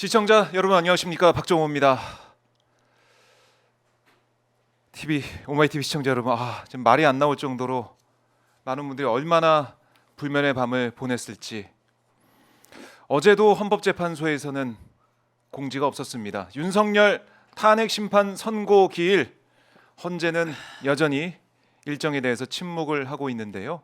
시청자 여러분 안녕하십니까, 박정호입니다. 오마이TV 시청자 여러분, 지금 말이 안 나올 정도로 많은 분들이 얼마나 불면의 밤을 보냈을지. 어제도 헌법재판소에서는 공지가 없었습니다. 윤석열 탄핵 심판 선고 기일, 헌재는 여전히 일정에 대해서 침묵을 하고 있는데요.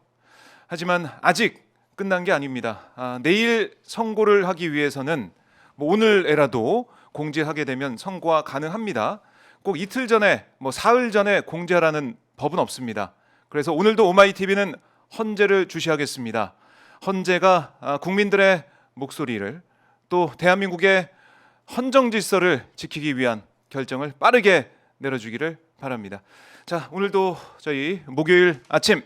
하지만 아직 끝난 게 아닙니다. 내일 선고를 하기 위해서는 오늘에라도 공지하게 되면 선고가 가능합니다. 꼭 이틀 전에, 사흘 전에 공지하라는 법은 없습니다. 그래서 오늘도 오마이TV는 헌재를 주시하겠습니다. 헌재가 국민들의 목소리를, 또 대한민국의 헌정 질서를 지키기 위한 결정을 빠르게 내려주기를 바랍니다. 자, 오늘도 저희 목요일 아침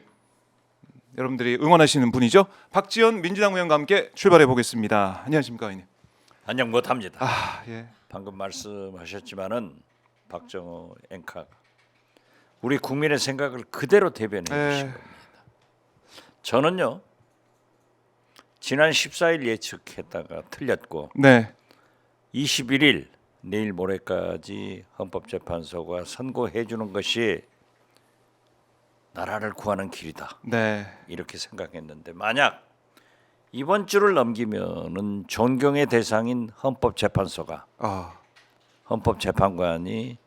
여러분들이 응원하시는 분이죠. 박지원 민주당 의원과 함께 출발해 보겠습니다. 안녕하십니까, 의원님. 안녕 못합니다. 예. 방금 말씀하셨지만은 박정호 앵커가 우리 국민의 생각을 그대로 대변해 주신 겁니다. 저는요, 지난 14일 예측했다가 틀렸고, 네. 21일 내일 모레까지 헌법재판소가 선고해 주는 것이 나라를 구하는 길이다. 네. 이렇게 생각했는데, 만약 이번 주를 넘기면은 존경의 대상인 헌법재판소가, 헌법재판관이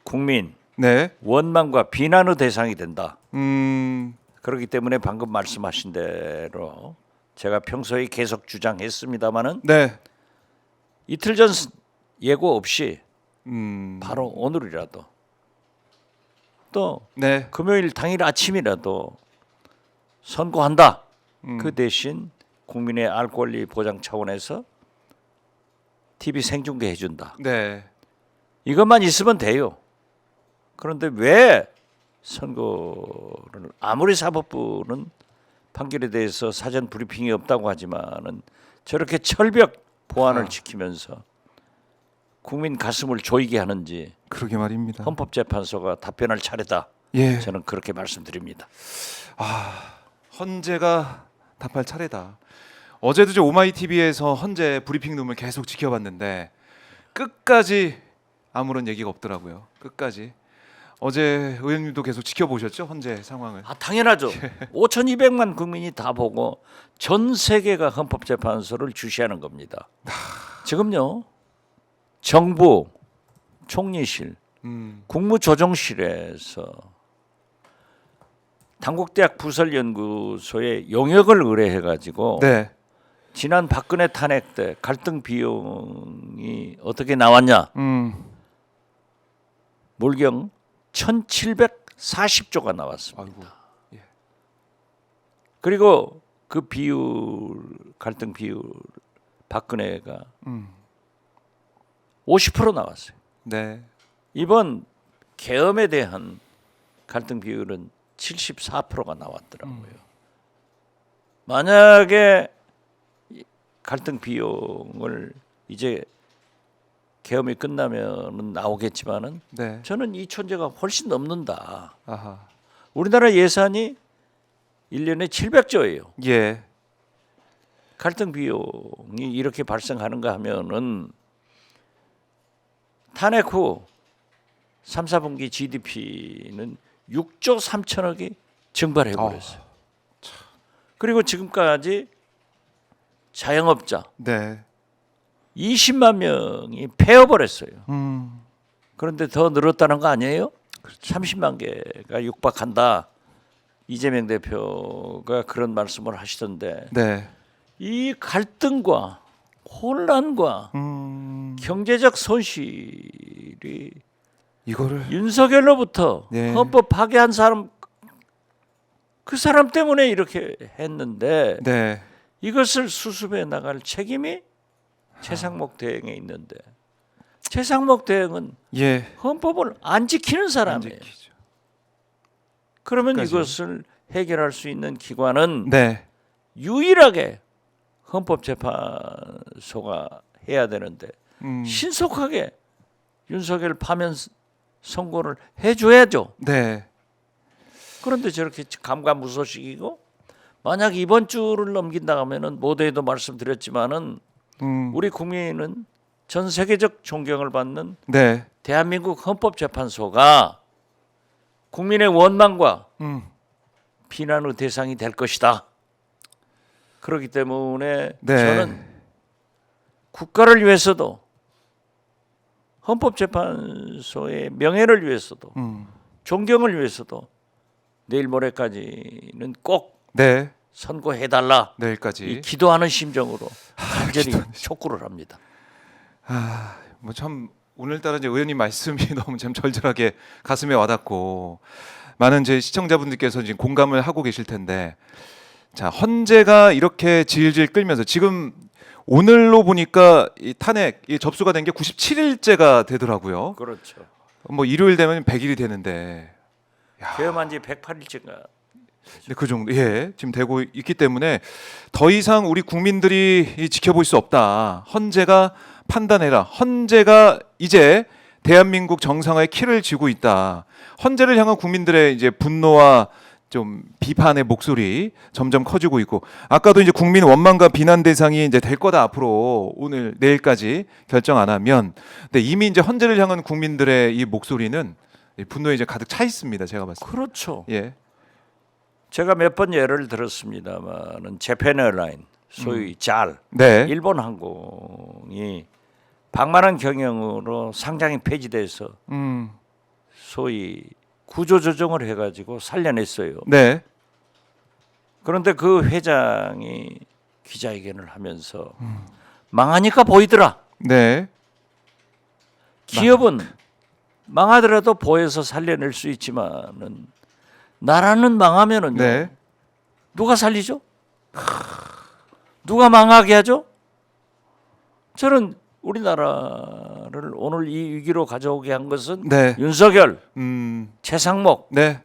국민 네. 원망과 비난의 대상이 된다. 음. 그렇기 때문에 방금 말씀하신 대로 제가 평소에 계속 주장했습니다마는 네. 이틀 전 예고 없이 바로 오늘이라도, 또 네. 금요일 당일 아침이라도 선고한다. 그 대신 국민의 알 권리 보장 차원에서 TV 생중계 해준다. 네. 이것만 있으면 돼요. 그런데 왜 선고를, 아무리 사법부는 판결에 대해서 사전 브리핑이 없다고 하지만은 저렇게 철벽 보안을 지키면서 국민 가슴을 조이게 하는지, 그러게 말입니다. 헌법재판소가 답변할 차례다. 예. 저는 그렇게 말씀드립니다. 헌재가 답할 차례다. 어제도 저 오마이TV에서 헌재 브리핑룸을 계속 지켜봤는데 끝까지 아무런 얘기가 없더라고요. 끝까지. 어제 의원님도 계속 지켜보셨죠, 헌재 상황을? 당연하죠. 5,200만 국민이 다 보고 전 세계가 헌법재판소를 주시하는 겁니다. 지금요, 정부, 총리실, 국무조정실에서 당국대학 부설연구소에 용역을 의뢰해가지고 네. 지난 박근혜 탄핵 때 갈등 비용이 어떻게 나왔냐? 물경 1,740조가 나왔습니다. 아이고. 예. 그리고 그 비율, 갈등 비율, 박근혜가 50% 나왔어요. 네. 이번 계엄에 대한 갈등 비율은 74%가 나왔더라고요. 만약에 갈등 비용을 이제 계엄이 끝나면 나오겠지만은, 네. 저는 이 천재가 훨씬 넘는다. 아하. 우리나라 예산이 1년에 700조예요. 예. 갈등 비용이 이렇게 발생하는가 하면은 탄핵 후 3, 4분기 GDP는 6조 3천억이 증발해 버렸어요. 그리고 지금까지 자영업자 네. 20만 명이 폐업버렸어요. 그런데 더 늘었다는 거 아니에요? 그렇죠. 30만 개가 육박한다. 이재명 대표가 그런 말씀을 하시던데, 네. 이 갈등과 혼란과 경제적 손실이 이거를 윤석열로부터 네. 헌법 파괴한 사람, 그 사람 때문에 이렇게 했는데, 네. 이것을 수습해 나갈 책임이 최상목 대행에 있는데, 최상목 대행은 예. 헌법을 안 지키는 안 사람이에요. 지키죠. 그러면 끝까지요. 이것을 해결할 수 있는 기관은 네. 유일하게 헌법재판소가 해야 되는데, 신속하게 윤석열 파면 선고를 해줘야죠. 네. 그런데 저렇게 감감무소식이고, 만약 이번 주를 넘긴다 하면은 모두에도 말씀드렸지만은 우리 국민은 전 세계적 존경을 받는 네. 대한민국 헌법재판소가 국민의 원망과 비난의 대상이 될 것이다. 그렇기 때문에 네. 저는 국가를 위해서도 헌법재판소의 명예를 위해서도 존경을 위해서도 내일 모레까지는 꼭 네. 선고해달라. 이 내일까지. 기도하는 심정으로 간절히 촉구를 합니다. 뭐 참 오늘따라 이제 의원님 말씀이 너무 참 절절하게 가슴에 와닿고 많은 제 시청자분들께서 지금 공감을 하고 계실 텐데, 자, 헌재가 이렇게 질질 끌면서 지금 오늘로 보니까 이 탄핵 이 접수가 된 게 97일째가 되더라고요. 그렇죠. 뭐 일요일 되면 100일이 되는데, 개엄한 지 108일째가 근데 그 정도 지금 되고 있기 때문에 더 이상 우리 국민들이 지켜볼 수 없다. 헌재가 판단해라. 헌재가 이제 대한민국 정상화의 키를 쥐고 있다. 헌재를 향한 국민들의 이제 분노와 좀 비판의 목소리 점점 커지고 있고, 아까도 이제 국민 원망과 비난 대상이 이제 될 거다 앞으로 오늘 내일까지 결정 안 하면. 근데 이미 이제 헌재를 향한 국민들의 이 목소리는 분노에 이제 가득 차 있습니다. 제가 봤을 때. 그렇죠. 예. 제가 몇 번 예를 들었습니다만은 재팬 에어라인 소위 잘 네. 일본 항공이 방만한 경영으로 상장이 폐지돼서 소위 구조조정을 해가지고 살려냈어요. 네. 그런데 그 회장이 기자회견을 하면서 망하니까 보이더라. 네. 기업은 망하더라도 보여서 살려낼 수 있지만은 나라는 망하면은요. 네. 누가 살리죠? 누가 망하게 하죠? 저는 우리나라를 오늘 이 위기로 가져오게 한 것은 네. 윤석열, 음. 최상목, 네.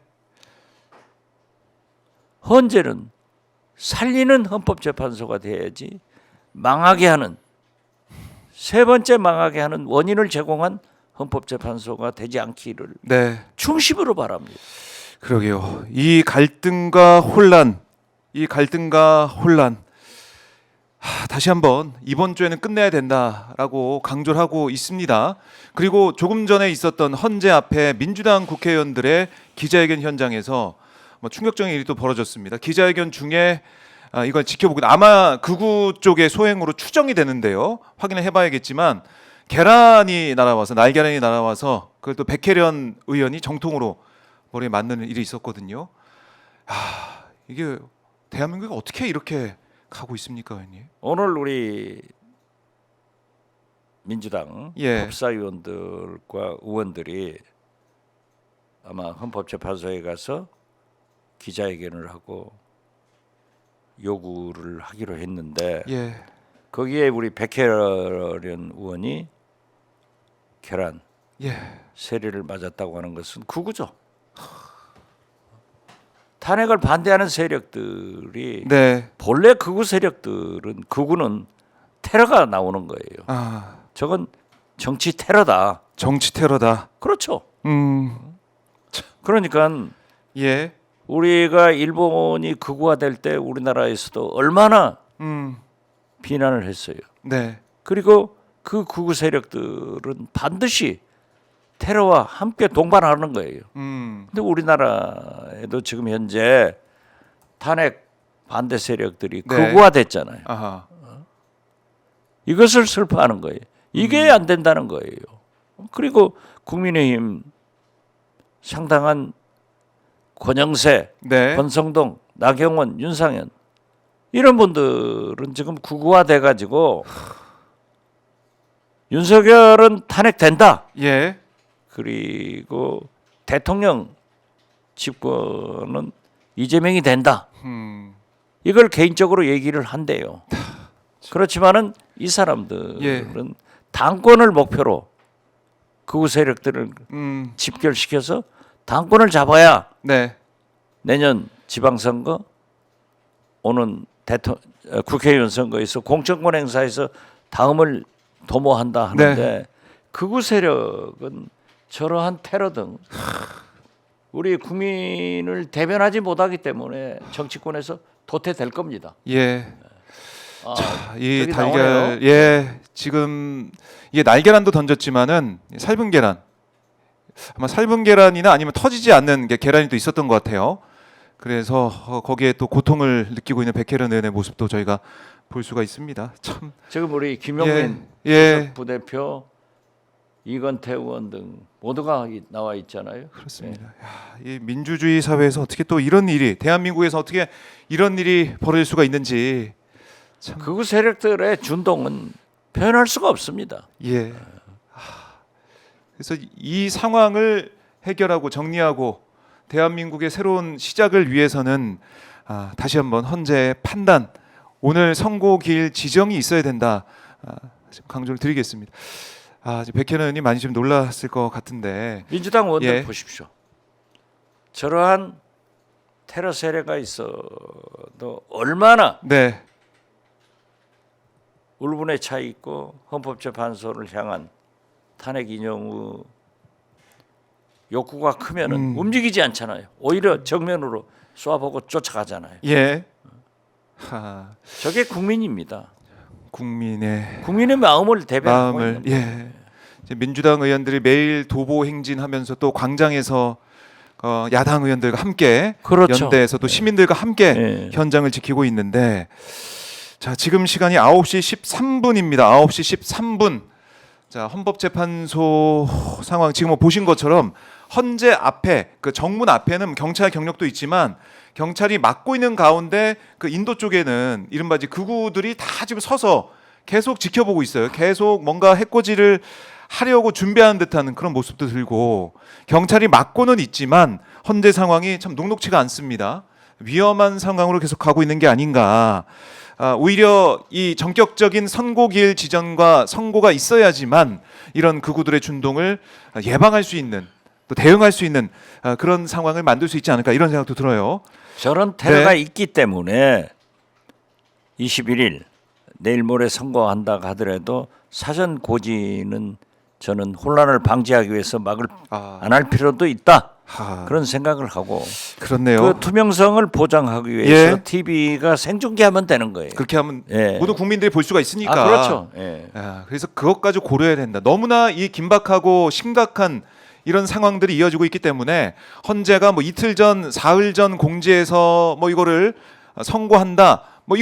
헌재는 살리는 헌법재판소가 돼야지 망하게 하는 세 번째 망하게 하는 원인을 제공한 헌법재판소가 되지 않기를 네. 중심으로 바랍니다. 그러게요. 이 갈등과 혼란, 다시 한번 이번 주에는 끝내야 된다라고 강조를 하고 있습니다. 그리고 조금 전에 있었던 헌재 앞에 민주당 국회의원들의 기자회견 현장에서 뭐 충격적인 일이 또 벌어졌습니다. 기자회견 중에 이걸 지켜보고 아마 극우 쪽의 소행으로 추정이 되는데요. 확인을 해봐야겠지만 계란이 날아와서 날계란이 날아와서 그걸 또 백혜련 의원이 정통으로 머리에 맞는 일이 있었거든요. 이게 대한민국이 어떻게 이렇게 가고 있습니까, 의원님? 오늘 우리 민주당 예. 법사위원들과 의원들이 아마 헌법재판소에 가서 기자회견을 하고 요구를 하기로 했는데 예. 거기에 우리 백혜련 의원이 계란 예. 세례를 맞았다고 하는 것은 극우죠. 탄핵을 반대하는 세력들이 네. 본래 극우 세력들은 극우는 테러가 나오는 거예요. 저건 정치 테러다. 정치 테러다. 그렇죠. 그러니까 예. 우리가 일본이 극우화될 때 우리나라에서도 얼마나 비난을 했어요. 네. 그리고 그 극우 세력들은 반드시 테러와 함께 동반하는 거예요. 근데 우리나라에도 지금 현재 탄핵 반대 세력들이 네. 극우화됐잖아요. 아하. 이것을 슬퍼하는 거예요. 이게 안 된다는 거예요. 그리고 국민의힘 상당한 권영세, 네. 권성동, 나경원, 윤상현 이런 분들은 지금 극우화돼 가지고 윤석열은 탄핵된다. 예. 그리고 대통령 집권은 이재명이 된다. 이걸 개인적으로 얘기를 한대요. 그렇지만은 이 사람들은 예. 당권을 목표로 극우 세력들을 집결시켜서 당권을 잡아야 네. 내년 지방선거 오는 국회의원 선거에서 공천권 행사에서 다음을 도모한다 하는데 네. 극우 세력은 저러한 테러 등 우리 국민을 대변하지 못하기 때문에 정치권에서 도태될 겁니다. 예. 이 저기 달걀 나오네요. 예 지금 이게 날계란도 던졌지만은 삶은 계란 아마 삶은 계란이나 아니면 터지지 않는 게 계란이 또 있었던 것 같아요. 그래서 거기에 또 고통을 느끼고 있는 백혜련 의원의 모습도 저희가 볼 수가 있습니다. 참 지금 우리 김용민 예. 부대표, 이건태 의원 등 모두가 나와 있잖아요. 그렇습니다. 야, 이 민주주의 사회에서 어떻게 또 이런 일이 대한민국에서 어떻게 이런 일이 벌어질 수가 있는지 참 극우 세력들의 준동은 표현할 수가 없습니다. 예. 그래서 이 상황을 해결하고 정리하고 대한민국의 새로운 시작을 위해서는 다시 한번 헌재의 판단, 오늘 선고기일 지정이 있어야 된다. 강조를 드리겠습니다. 이제 백혜련 의원님 많이 좀 놀랐을 것 같은데 민주당 의원들 예. 보십시오. 저러한 테러 세력가 있어도 얼마나 네, 울분에 차 있고 헌법재판소를 향한 탄핵 인용 욕구가 크면은 움직이지 않잖아요. 오히려 정면으로 쏴보고 쫓아가잖아요. 예, 저게 국민입니다. 국민의 마음을 대변하고 마음을 있는 거예요. 예. 이제 민주당 의원들이 매일 도보 행진하면서 또 광장에서 야당 의원들과 함께 그렇죠. 연대에서 또 시민들과 함께 네. 현장을 지키고 있는데 자 지금 시간이 9시 13분입니다. 9시 13분. 자 헌법재판소 상황 지금 보신 것처럼 헌재 앞에 그 정문 앞에는 경찰 경력도 있지만 경찰이 막고 있는 가운데 그 인도 쪽에는 이른바 이제 극우들이 다 지금 서서 계속 지켜보고 있어요. 계속 뭔가 해코지를 하려고 준비하는 듯한 그런 모습도 들고 경찰이 막고는 있지만 헌재 상황이 참 녹록치가 않습니다. 위험한 상황으로 계속 가고 있는 게 아닌가. 오히려 이 전격적인 선고기일 지정과 선고가 있어야지만 이런 극우들의 준동을 예방할 수 있는 또 대응할 수 있는 그런 상황을 만들 수 있지 않을까 이런 생각도 들어요. 저런 테러가 네. 있기 때문에 21일 내일 모레 선고한다 하더라도 사전 고지는 저는 혼란을 방지하기 위해서 막을 안 할 필요도 있다. 그런 생각을 하고 그렇네요. 그 투명성을 보장하기 위해서 예. TV가 생중계하면 되는 거예요. 그렇게 하면 예. 모든 국민들이 볼 수가 있으니까. 그렇죠. 예. 그래서 그것까지 고려해야 된다. 너무나 이 긴박하고 심각한 이런 상황들이 이어지고 있기 때문에 헌재가 뭐 이틀 전, 사흘 전 공지해서 뭐 이거를 선고한다. 뭐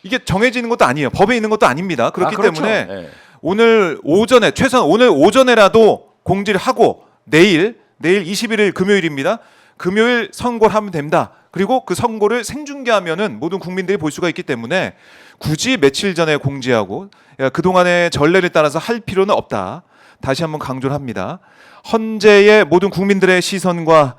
이게 정해지는 것도 아니에요. 법에 있는 것도 아닙니다. 그렇기 그렇죠. 때문에 예. 오늘 오전에 최소한 오늘 오전에라도 공지를 하고 내일 21일 금요일입니다. 금요일 선고를 하면 됩니다. 그리고 그 선고를 생중계하면은 모든 국민들이 볼 수가 있기 때문에 굳이 며칠 전에 공지하고 그동안의 전례를 따라서 할 필요는 없다. 다시 한번 강조를 합니다. 헌재의 모든 국민들의 시선과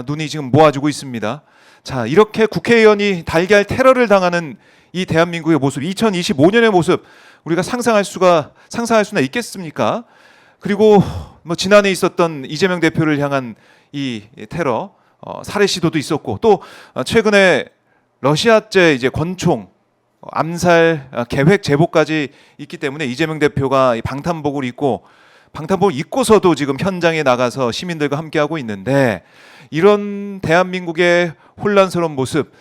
눈이 지금 모아지고 있습니다. 자, 이렇게 국회의원이 달걀 테러를 당하는 이 대한민국의 모습, 2025년의 모습 우리가 상상할 수나 있겠습니까? 그리고 뭐 지난해 있었던 이재명 대표를 향한 이 테러 살해 시도도 있었고 또 최근에 러시아제 이제 권총 암살 계획 제보까지 있기 때문에 이재명 대표가 방탄복을 입고서도 지금 현장에 나가서 시민들과 함께하고 있는데 이런 대한민국의 혼란스러운 모습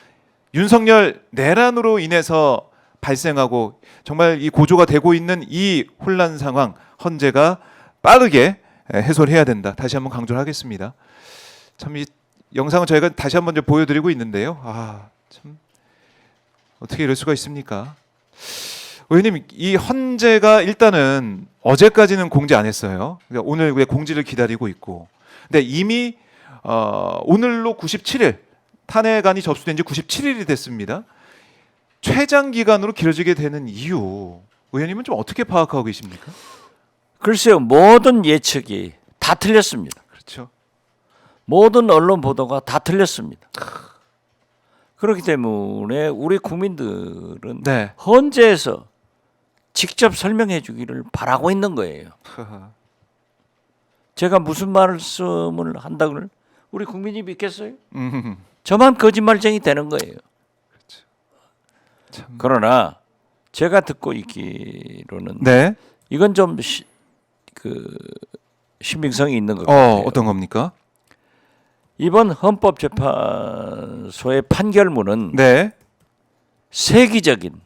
윤석열 내란으로 인해서 발생하고 정말 이 고조가 되고 있는 이 혼란 상황 헌재가 빠르게 해소를 해야 된다. 다시 한번 강조를 하겠습니다. 참 이 영상은 저희가 다시 한번 보여드리고 있는데요. 참 어떻게 이럴 수가 있습니까? 의원님 이 헌재가 일단은 어제까지는 공지 안 했어요. 그러니까 오늘 왜 공지를 기다리고 있고. 근데 이미 오늘로 97일 탄핵안이 접수된 지 97일이 됐습니다. 최장 기간으로 길어지게 되는 이유 의원님은 좀 어떻게 파악하고 계십니까? 글쎄요, 모든 예측이 다 틀렸습니다. 그렇죠. 모든 언론 보도가 다 틀렸습니다. 그렇기 때문에 우리 국민들은 네. 헌재에서 직접 설명해 주기를 바라고 있는 거예요. 제가 무슨 말씀을 한다고는 우리 국민이 믿겠어요? 저만 거짓말쟁이 되는 거예요. 참. 그러나 제가 듣고 있기로는 네. 이건 좀 신빙성이 있는 것 같아요. 어떤 겁니까? 이번 헌법재판소의 판결문은 네. 세기적인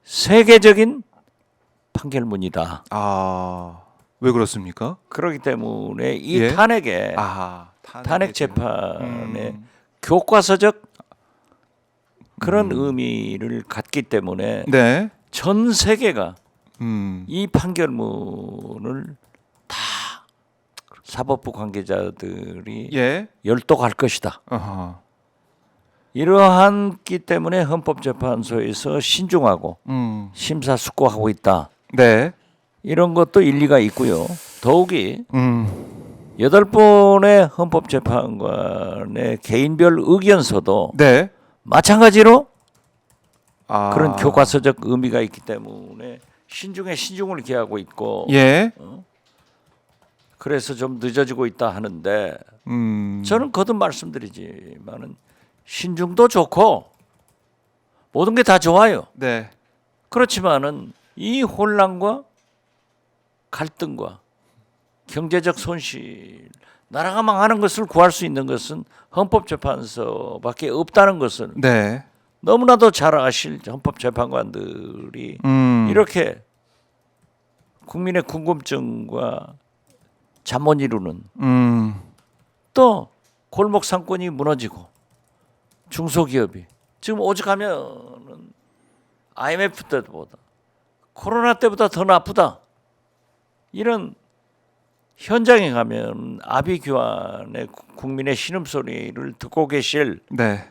세계적인 판결문이다. 왜 그렇습니까? 그렇기 때문에 이 예? 탄핵에 탄핵 재판의 교과서적 그런 의미를 갖기 때문에 네. 전 세계가 음. 이 판결문을 다 사법부 관계자들이 예. 열독할 것이다. 아하. 이러한기 때문에 헌법재판소에서 신중하고 심사숙고하고 있다. 네. 이런 것도 일리가 있고요. 더욱이 음. 8번의 헌법재판관의 개인별 의견서도 네. 마찬가지로 아. 그런 교과서적 의미가 있기 때문에 신중에 신중을 기하고 있고 예. 그래서 좀 늦어지고 있다 하는데 저는 거듭 말씀드리지만은 신중도 좋고 모든 게 다 좋아요. 네. 그렇지만은 이 혼란과 갈등과 경제적 손실, 나라가 망하는 것을 구할 수 있는 것은 헌법재판소밖에 없다는 것을 네. 너무나도 잘 아실 헌법재판관들이 이렇게 국민의 궁금증과 잠 못 이루는 또 골목 상권이 무너지고 중소기업이 지금 오죽하면은 IMF 때보다 코로나 때보다 더 나쁘다 이런 현장에 가면 아비규환의 국민의 신음소리를 듣고 계실 네.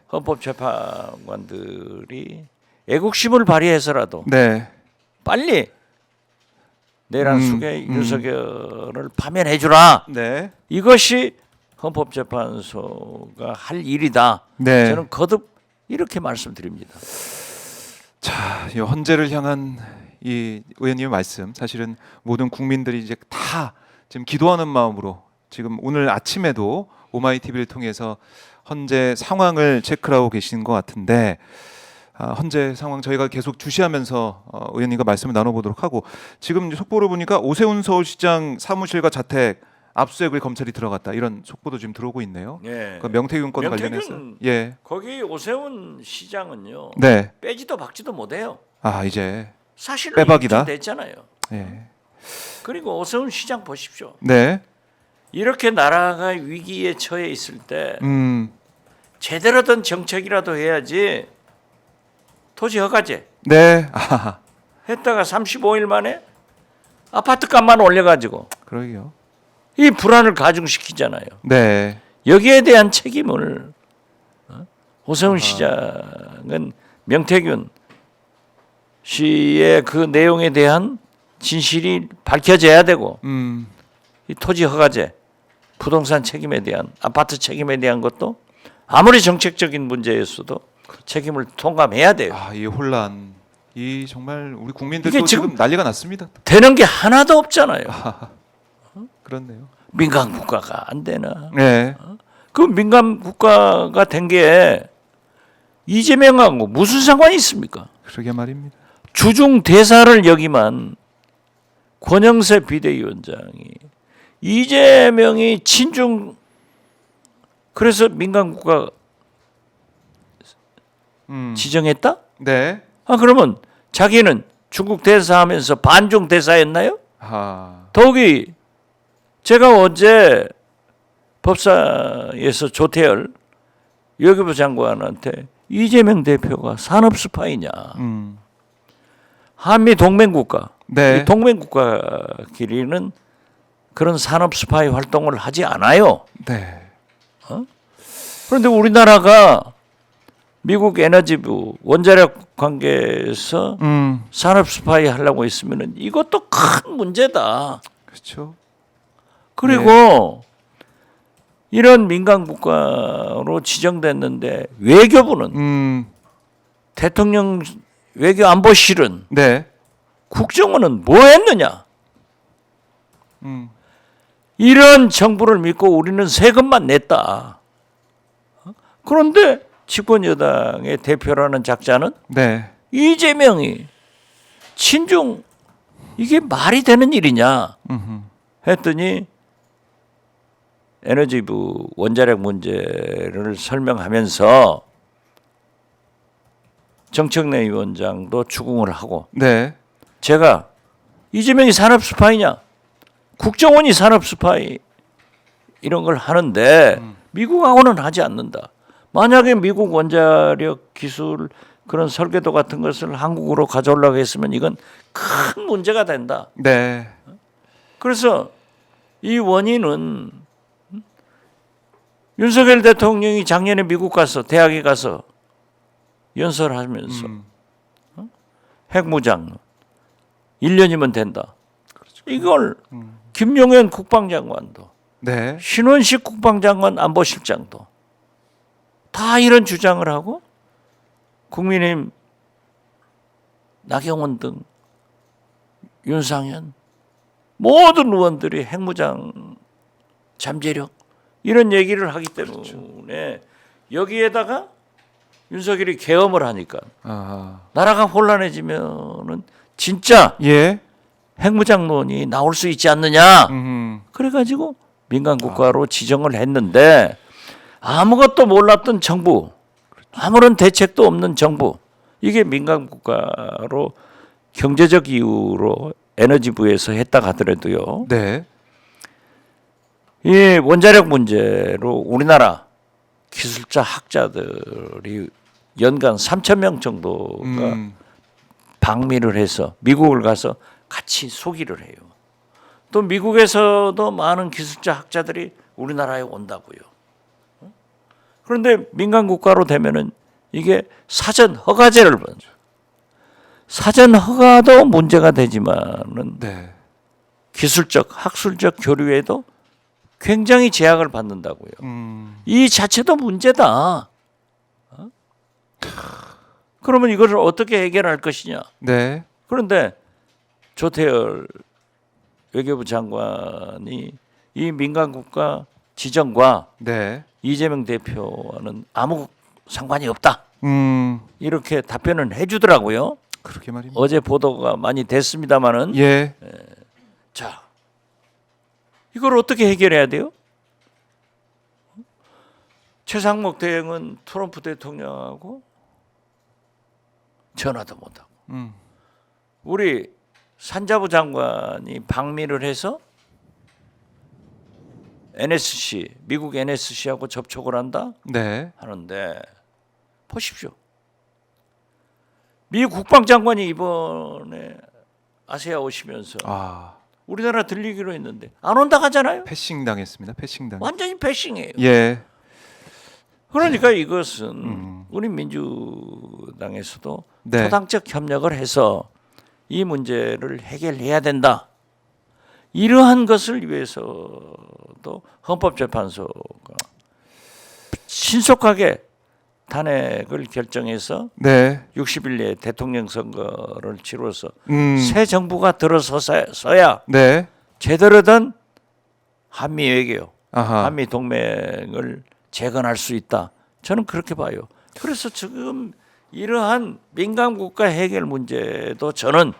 헌법재판관들이 애국심을 발휘해서라도 네. 빨리 내란 속에 윤석열을 파면해 주라. 네. 이것이 헌법재판소가 할 일이다. 네. 저는 거듭 이렇게 말씀드립니다. 자, 이 헌재를 향한 이 의원님의 말씀 사실은 모든 국민들이 이제 다 지금 기도하는 마음으로 지금 오늘 아침에도 오마이TV를 통해서 헌재 상황을 체크하고 계신 것 같은데 헌재 상황 저희가 계속 주시하면서 의원님과 말씀을 나눠보도록 하고 지금 속보를 보니까 오세훈 서울시장 사무실과 자택 압수수색을 검찰이 들어갔다 이런 속보도 지금 들어오고 있네요. 예. 그 명태균 건 명태균, 관련해서 예. 거기 오세훈 시장은요. 네. 빼지도 박지도 못해요. 이제 사실은 빼박이다. 됐잖아요. 예. 그리고 오세훈 시장 보십시오. 네. 이렇게 나라가 위기에 처해 있을 때 음. 제대로 된 정책이라도 해야지. 토지 허가제 네. 했다가 35일 만에 아파트 값만 올려가지고 그러게요. 이 불안을 가중시키잖아요. 네. 여기에 대한 책임을 오세훈 시장은 명태균 씨의 그 내용에 대한 진실이 밝혀져야 되고 이 토지 허가제, 부동산 책임에 대한 아파트 책임에 대한 것도 아무리 정책적인 문제였어도 책임을 통감해야 돼요. 이 혼란, 이 정말 우리 국민들도 이게 지금 난리가 났습니다. 되는 게 하나도 없잖아요. 그렇네요. 민간 국가가 안 되나? 네. 그 민간 국가가 된 게 이재명하고 무슨 상관이 있습니까? 그러게 말입니다. 주중 대사를 여기만 권영세 비대위원장이 이재명이 친중 그래서 민간 국가 지정했다? 네. 그러면 자기는 중국 대사하면서 반중 대사였나요? 더욱이 제가 어제 법사에서 조태열 외교부 장관한테 이재명 대표가 산업 스파이냐? 한미 동맹국가, 네. 이 동맹국가끼리는 그런 산업 스파이 활동을 하지 않아요. 네. 그런데 우리나라가 미국 에너지부 원자력 관계에서 산업 스파이 하려고 했으면은 이것도 큰 문제다. 그렇죠. 그리고 이런 민간 국가로 지정됐는데 외교부는 대통령 외교안보실은 네. 국정원은 뭐 했느냐? 이런 정부를 믿고 우리는 세금만 냈다. 그런데 집권 여당의 대표라는 작자는 네. 이재명이 친중 이게 말이 되는 일이냐 했더니 에너지부 원자력 문제를 설명하면서 정청래 위원장도 추궁을 하고 네. 제가 이재명이 산업 스파이냐? 국정원이 산업 스파이 이런 걸 하는데 미국하고는 하지 않는다. 만약에 미국 원자력 기술 그런 설계도 같은 것을 한국으로 가져오려고 했으면 이건 큰 문제가 된다. 네. 그래서 이 원인은 윤석열 대통령이 작년에 미국 가서 대학에 가서 연설하면서 핵무장 1년이면 된다. 이걸 김용현 국방장관도 네. 신원식 국방장관 안보실장도 다 이런 주장을 하고 국민의힘 나경원 등 윤상현 모든 의원들이 핵무장 잠재력 이런 얘기를 하기 때문에 여기에다가 윤석열이 계엄을 하니까 아. 나라가 혼란해지면은 진짜 예. 핵무장론이 나올 수 있지 않느냐. 그래가지고 민간 국가로 지정을 했는데 아무것도 몰랐던 정부, 아무런 대책도 없는 정부, 이게 민간 국가로 경제적 이유로 에너지부에서 했다 하더라도요. 네. 이 원자력 문제로 우리나라 기술자 학자들이 연간 3,000명 정도가 방미를 해서 미국을 가서 같이 소기를 해요. 또 미국에서도 많은 기술자 학자들이 우리나라에 온다고요. 그런데 민간 국가로 되면은 이게 사전 허가제를 받죠. 사전 허가도 문제가 되지만은 네. 기술적, 학술적 교류에도 굉장히 제약을 받는다고요. 이 자체도 문제다. 그러면 이것을 어떻게 해결할 것이냐? 네. 그런데 조태열 외교부 장관이 이 민간 국가 지정과 네. 이재명 대표와는 아무 상관이 없다. 음. 이렇게 답변을 해주더라고요. 그렇게 말입니다. 어제 보도가 많이 됐습니다마는 예. 자 이걸 어떻게 해결해야 돼요? 최상목 대행은 트럼프 대통령하고 전화도 못하고 우리 산자부 장관이 방미를 해서 NSC 미국 NSC하고 접촉을 한다 네. 하는데 보십시오. 미 국방장관이 이번에 아세아 오시면서 아. 우리나라 들리기로 했는데 안 온다 하잖아요. 패싱 당했습니다. 패싱 당. 완전히 배싱이에요. 예. 그러니까 이것은 우리 민주당에서도 네. 초당적 협력을 해서 이 문제를 해결해야 된다. 이러한 것을 위해서도 헌법재판소가 신속하게 탄핵을 결정해서 네. 60일 내에 대통령 선거를 치러서 새 새 정부가 들어서야 네. 제대로 된 한미 외교, 아하. 한미 동맹을 재건할 수 있다. 저는 그렇게 봐요. 그래서 지금 이러한 민간 국가 해결 문제도 저는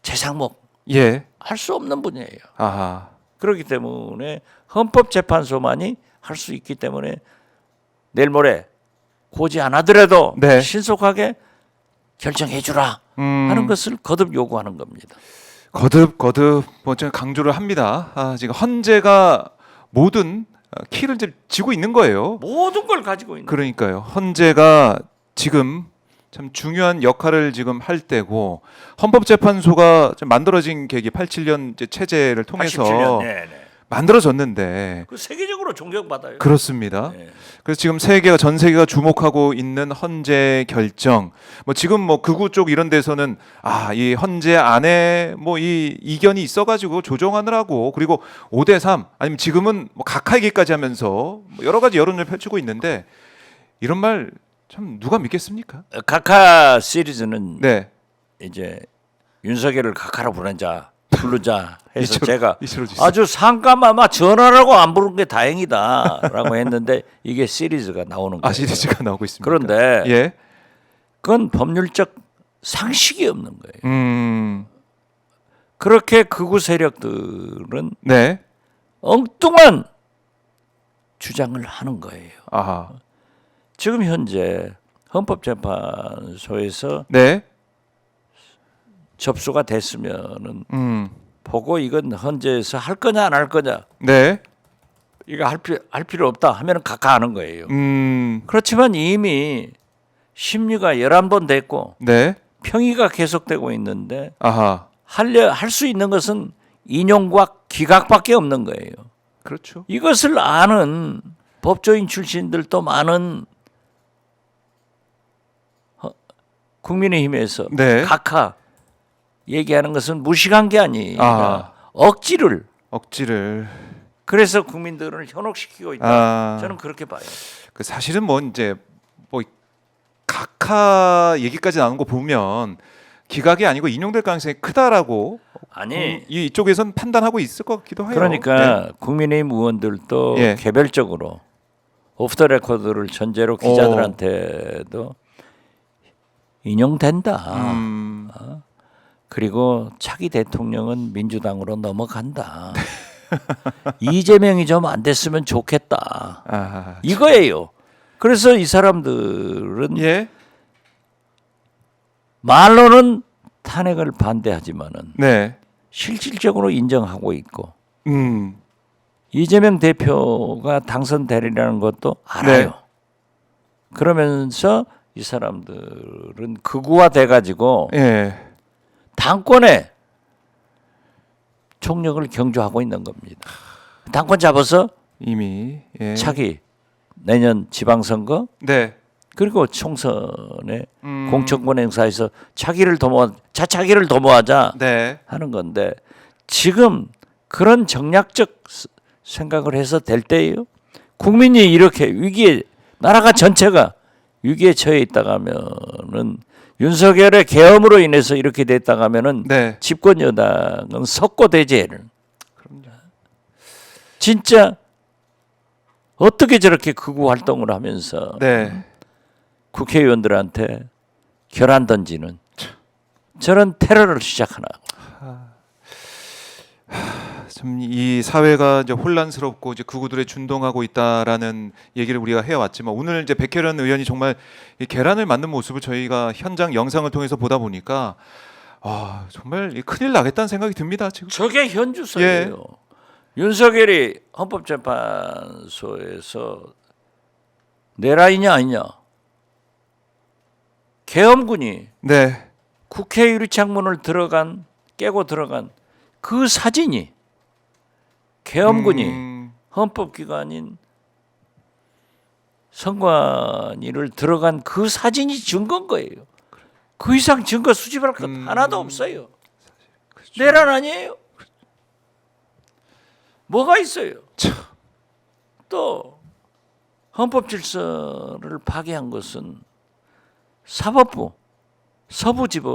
최상목 예. 할 수 없는 분야예요. 아하. 그렇기 때문에 헌법재판소만이 할 수 있기 때문에 내일 모레 고지 안 하더라도 네. 신속하게 결정해 주라 하는 것을 거듭 요구하는 겁니다. 거듭 뭐 제가 강조를 합니다. 아, 지금 헌재가 모든 키를 이제 쥐고 있는 거예요. 모든 걸 가지고 있는 그러니까요. 헌재가 지금 참 중요한 역할을 지금 할 때고 헌법재판소가 좀 만들어진 계기 87년 이제 체제를 통해서 87년. 네. 만들어졌는데 그 세계적으로 존경받아요. 그렇습니다. 네. 그래서 지금 전 세계가 주목하고 있는 헌재 결정. 뭐 지금 뭐 극우 쪽 이런 데서는 이 헌재 안에 뭐 이 이견이 있어가지고 조정하느라고 그리고 5대3 아니면 지금은 뭐 각하얘기까지 하면서 뭐 여러 가지 여론을 펼치고 있는데 이런 말 참 누가 믿겠습니까? 카카 시리즈는 네. 이제 윤석열을 카카로 부르자 해서 제가 이철호 지사. 아주 상감아마 전화라고 안 부른 게 다행이다라고 했는데 이게 시리즈가 나오는 거예요. 시리즈가 나오고 있습니다. 그런데 예. 그건 법률적 상식이 없는 거예요. 음. 그렇게 극우 세력들은 네. 엉뚱한 주장을 하는 거예요. 아하. 지금 현재 헌법재판소에서 네. 접수가 됐으면은 보고 이건 헌재에서 할 거냐 안 할 거냐 네. 이거 할 필요 없다 하면은 각하하는 거예요. 그렇지만 이미 심리가 11번 됐고 네. 평의가 계속되고 있는데 아하. 할 수 있는 것은 인용과 기각밖에 없는 거예요. 그렇죠. 이것을 아는 법조인 출신들도 많은 국민의힘에서 네. 각하 얘기하는 것은 무식한 게 아니라 아. 억지를 그래서 국민들을 현혹시키고 있다. 아. 저는 그렇게 봐요. 그 사실은 뭐 이제 뭐 각하 얘기까지 나오는 거 보면 기각이 아니고 인용될 가능성이 크다라고 아니 이쪽에선 판단하고 있을 것 같기도 해요. 그러니까 네. 국민의힘 의원들도 예. 개별적으로 오프 더 레코드를 전제로 기자들한테도 인용된다. 그리고 차기 대통령은 민주당으로 넘어간다. 이재명이 좀 안 됐으면 좋겠다. 아, 이거예요. 그래서 이 사람들은 예. 말로는 탄핵을 반대하지만은 네. 실질적으로 인정하고 있고 음. 이재명 대표가 당선되리라는 것도 알아요. 네. 그러면서 이 사람들은 극우화돼 가지고 예. 당권에 총력을 경주하고 있는 겁니다. 당권 잡아서 이미 예. 차기 내년 지방선거 네. 그리고 총선에 공천권 행사에서 자차기를 도모하자 네. 하는 건데 지금 그런 정략적 생각을 해서 될 때예요. 국민이 이렇게 위기에 나라가 전체가 위기에 처해 있다가 하면은 윤석열의 계엄으로 인해서 이렇게 됐다가 하면은 네. 집권 여당은 석고대죄를 진짜 어떻게 저렇게 극우 활동을 하면서 네. 국회의원들한테 결안 던지는 저런 테러를 시작하나. 참 이 사회가 이제 혼란스럽고 이제 극우들의 준동하고 있다라는 얘기를 우리가 해왔지만 오늘 이제 백혜련 의원이 정말 이 계란을 만든 모습을 저희가 현장 영상을 통해서 보다 보니까 아 정말 큰일 나겠다는 생각이 듭니다. 지금. 저게 현주소예요. 윤석열이 헌법재판소에서 내 라인이 아니냐. 계엄군이 네. 국회 유리창문을 깨고 들어간 그 사진이 계엄군이 헌법기관인 선관위를 들어간 그 사진이 증거인 거예요. 그 이상 증거 수집할 것 하나도 없어요. 그렇죠. 내란 아니에요. 뭐가 있어요? 또 헌법 질서를 파괴한 것은 사법부, 서부지법을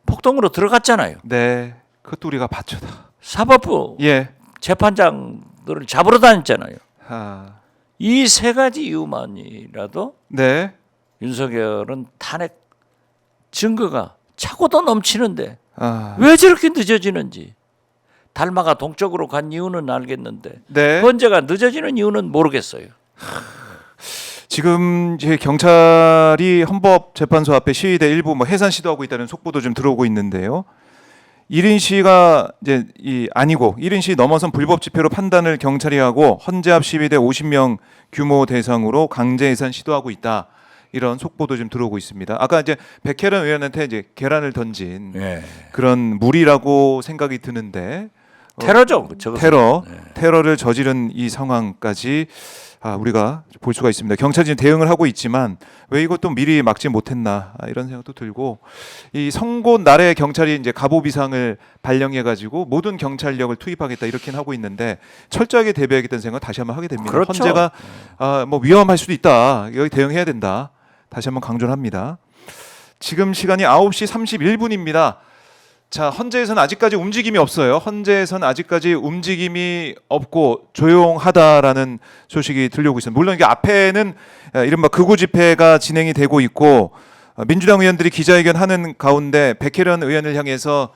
폭동으로 들어갔잖아요. 네. 그것도 우리가 봤죠 다. 사법부 예. 재판장들을 잡으러 다녔잖아요. 아. 이 세 가지 이유만이라도 네. 윤석열은 탄핵 증거가 차고도 넘치는데 아. 왜 저렇게 늦어지는지 달마가 동쪽으로 간 이유는 알겠는데 네. 헌재가 늦어지는 이유는 모르겠어요. 지금 이제 경찰이 헌법재판소 앞에 시위대 일부 뭐 해산 시도하고 있다는 속보도 좀 들어오고 있는데요. 1인 시위가 이제 아니고 1인 시위 넘어선 불법 집회로 판단을 경찰이 하고 헌재 앞 시위대 50명 규모 대상으로 강제 해산 시도하고 있다. 이런 속보도 좀 들어오고 있습니다. 아까 이제 백혜련 의원한테 이제 계란을 던진 그런 무리라고 생각이 드는데 테러죠. 테러를 저지른 이 상황까지 우리가 볼 수가 있습니다. 경찰이 지금 대응을 하고 있지만 왜 이것도 미리 막지 못했나 이런 생각도 들고 이 선고 날에 경찰이 이제 가보 비상을 발령해 가지고 모든 경찰력을 투입하겠다 이렇게는 하고 있는데 철저하게 대비하겠다는 생각 다시 한번 하게 됩니다. 그렇죠. 헌재가 뭐 위험할 수도 있다. 여기 대응해야 된다. 다시 한번 강조를 합니다. 지금 시간이 9시 31분입니다. 자, 헌재에서는 아직까지 움직임이 없어요. 헌재에서는 아직까지 움직임이 없고 조용하다라는 소식이 들려오고 있습니다. 물론 이게 앞에는 이른바 극우 집회가 진행이 되고 있고 민주당 의원들이 기자회견하는 가운데 백혜련 의원을 향해서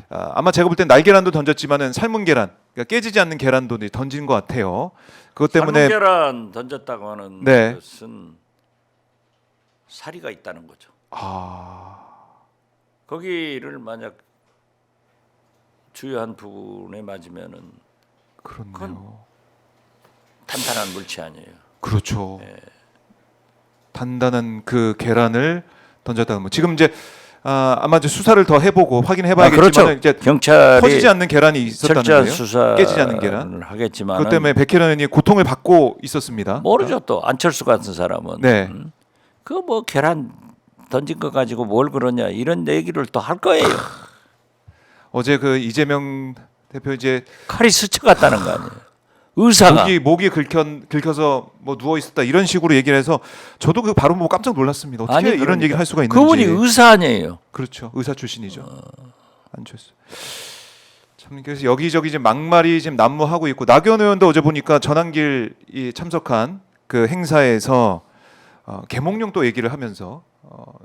아마 제가 볼 땐 날계란도 던졌지만은 삶은 계란, 그러니까 깨지지 않는 계란도 던진 것 같아요. 그것 때문에 삶은 계란 던졌다고 하는 네. 것은 사리가 있다는 거죠. 아, 거기를 만약 주요한 부분에 맞으면은 그렇네요. 탄탄한 물체 아니에요. 그렇죠. 단단한 그 계란을 던졌다는 거. 지금 이제 아마 이제 수사를 더 해보고 확인해봐야겠지만 그렇죠. 이제 경찰이 터지지 않는 계란이 있었다는 철저한 거예요. 수사를 깨지지 않는 계란. 하겠지만 그것 때문에 백혜련 의원이 고통을 받고 있었습니다. 모르죠. 또 안철수 같은 사람은 네. 그 뭐 계란 던진 거 가지고 뭘 그러냐 이런 얘기를 또 할 거예요. 어제 그 이재명 대표 이제 칼이 스쳐갔다는 거 아니에요. 의사가 목이 긁혀서 뭐 누워 있었다 이런 식으로 얘기를 해서 저도 그 바로 보고 깜짝 놀랐습니다. 어떻게 아니, 이런 그러니까. 얘기를 할 수가 있는지. 그분이 의사 아니에요. 그렇죠. 의사 출신이죠. 안철수. 참 그래서 여기저기 지금 막말이 지금 난무하고 있고 나경원 의원도 어제 보니까 전환길 이 참석한 그 행사에서 개몽령 또 얘기를 하면서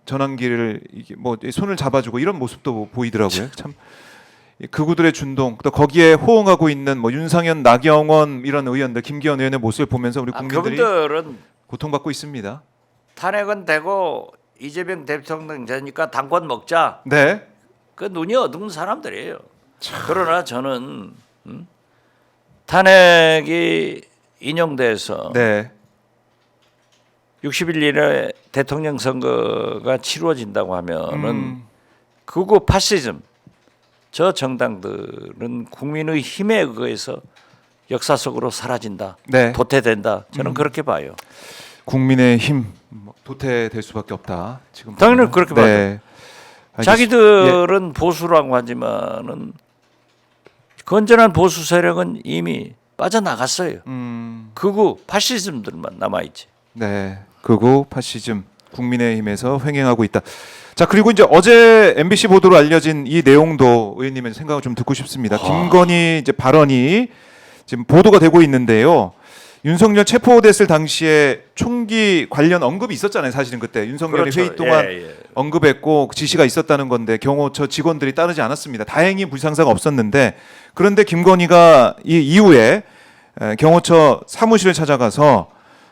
전환길을 이게 뭐 손을 잡아주고 이런 모습도 보이더라고요. 참 극우들의 준동 또 거기에 호응하고 있는 뭐 윤상현, 나경원 이런 의원들, 김기현 의원의 모습을 보면서 우리 국민들이 그분들은 고통받고 있습니다. 탄핵은 되고 이재명 대통령 되니까 당권 먹자. 네. 그 눈이 어두운 사람들이에요. 그러나 저는 탄핵이 인용돼서 네. 60일 이내 대통령 선거가 치루어진다고 하면은 극우 파시즘 저 정당들은 국민의 힘에 의해서 역사 속으로 사라진다, 네. 도태된다. 저는 그렇게 봐요. 국민의 힘 도태될 수밖에 없다. 지금 당연히 보면은. 그렇게 네. 알겠습니다. 자기들은 보수라고 하지만은 건전한 보수 세력은 이미 빠져나갔어요. 극우 파시즘들만 남아 있지. 네. 극우 파시즘 국민의힘에서 횡행하고 있다. 자 그리고 이제 어제 MBC 보도로 알려진 이 내용도 의원님의 생각을 좀 듣고 싶습니다. 김건희 이제 발언이 지금 보도가 되고 있는데요. 윤석열 체포됐을 당시에 총기 관련 언급이 있었잖아요. 사실은 그때 윤석열이 그렇죠. 회의 동안 예. 언급했고 지시가 있었다는 건데 경호처 직원들이 따르지 않았습니다. 다행히 불상사가 없었는데 그런데 김건희가 이 이후에 경호처 사무실을 찾아가서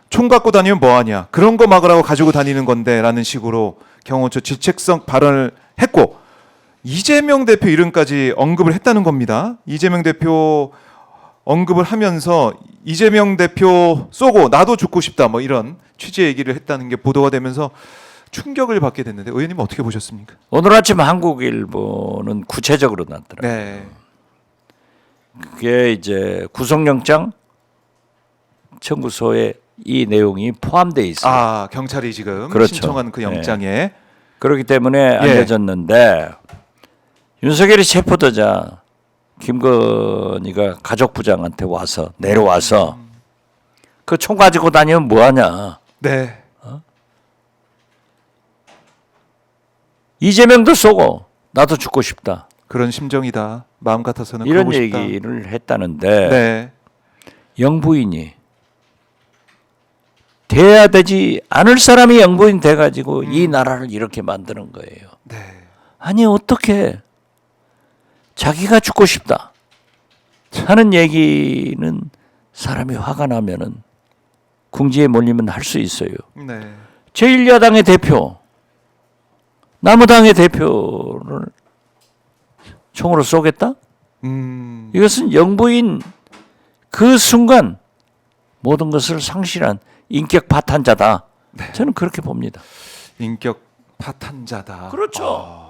총 갖고 다니면 뭐하냐 그런 거 막으라고 가지고 다니는 건데라는 식으로 경호처 질책성 발언을 했고 이재명 대표 이름까지 언급을 했다는 겁니다. 이재명 대표 언급을 하면서 이재명 대표 쏘고 나도 죽고 싶다 뭐 이런 취지의 얘기를 했다는 게 보도가 되면서 충격을 받게 됐는데 의원님 어떻게 보셨습니까? 오늘 아침 한국일보는 구체적으로 났더라고요. 네. 그게 이제 구속영장 청구서에 이 내용이 포함되어 있어요. 아 경찰이 지금 그렇죠. 신청한 그 영장에 그렇기 때문에 알려졌는데 윤석열이 체포되자 김건희가 가족부장한테 와서 내려와서 그 총 가지고 다니면 뭐하냐. 네. 이재명도 쏘고 나도 죽고 싶다. 그런 심정이다. 마음 같아서는 이런 그러고 싶다. 얘기를 했다는데 네. 영부인이 돼야 되지 않을 사람이 영부인 돼가지고 이 나라를 이렇게 만드는 거예요. 네. 아니 어떻게 자기가 죽고 싶다 하는 얘기는 사람이 화가 나면은 궁지에 몰리면 할 수 있어요. 네. 제1야당의 대표 남우당의 대표를 총으로 쏘겠다? 이것은 영부인 그 순간 모든 것을 상실한 인격 파탄자다. 네. 저는 그렇게 봅니다. 인격 파탄자다. 그렇죠.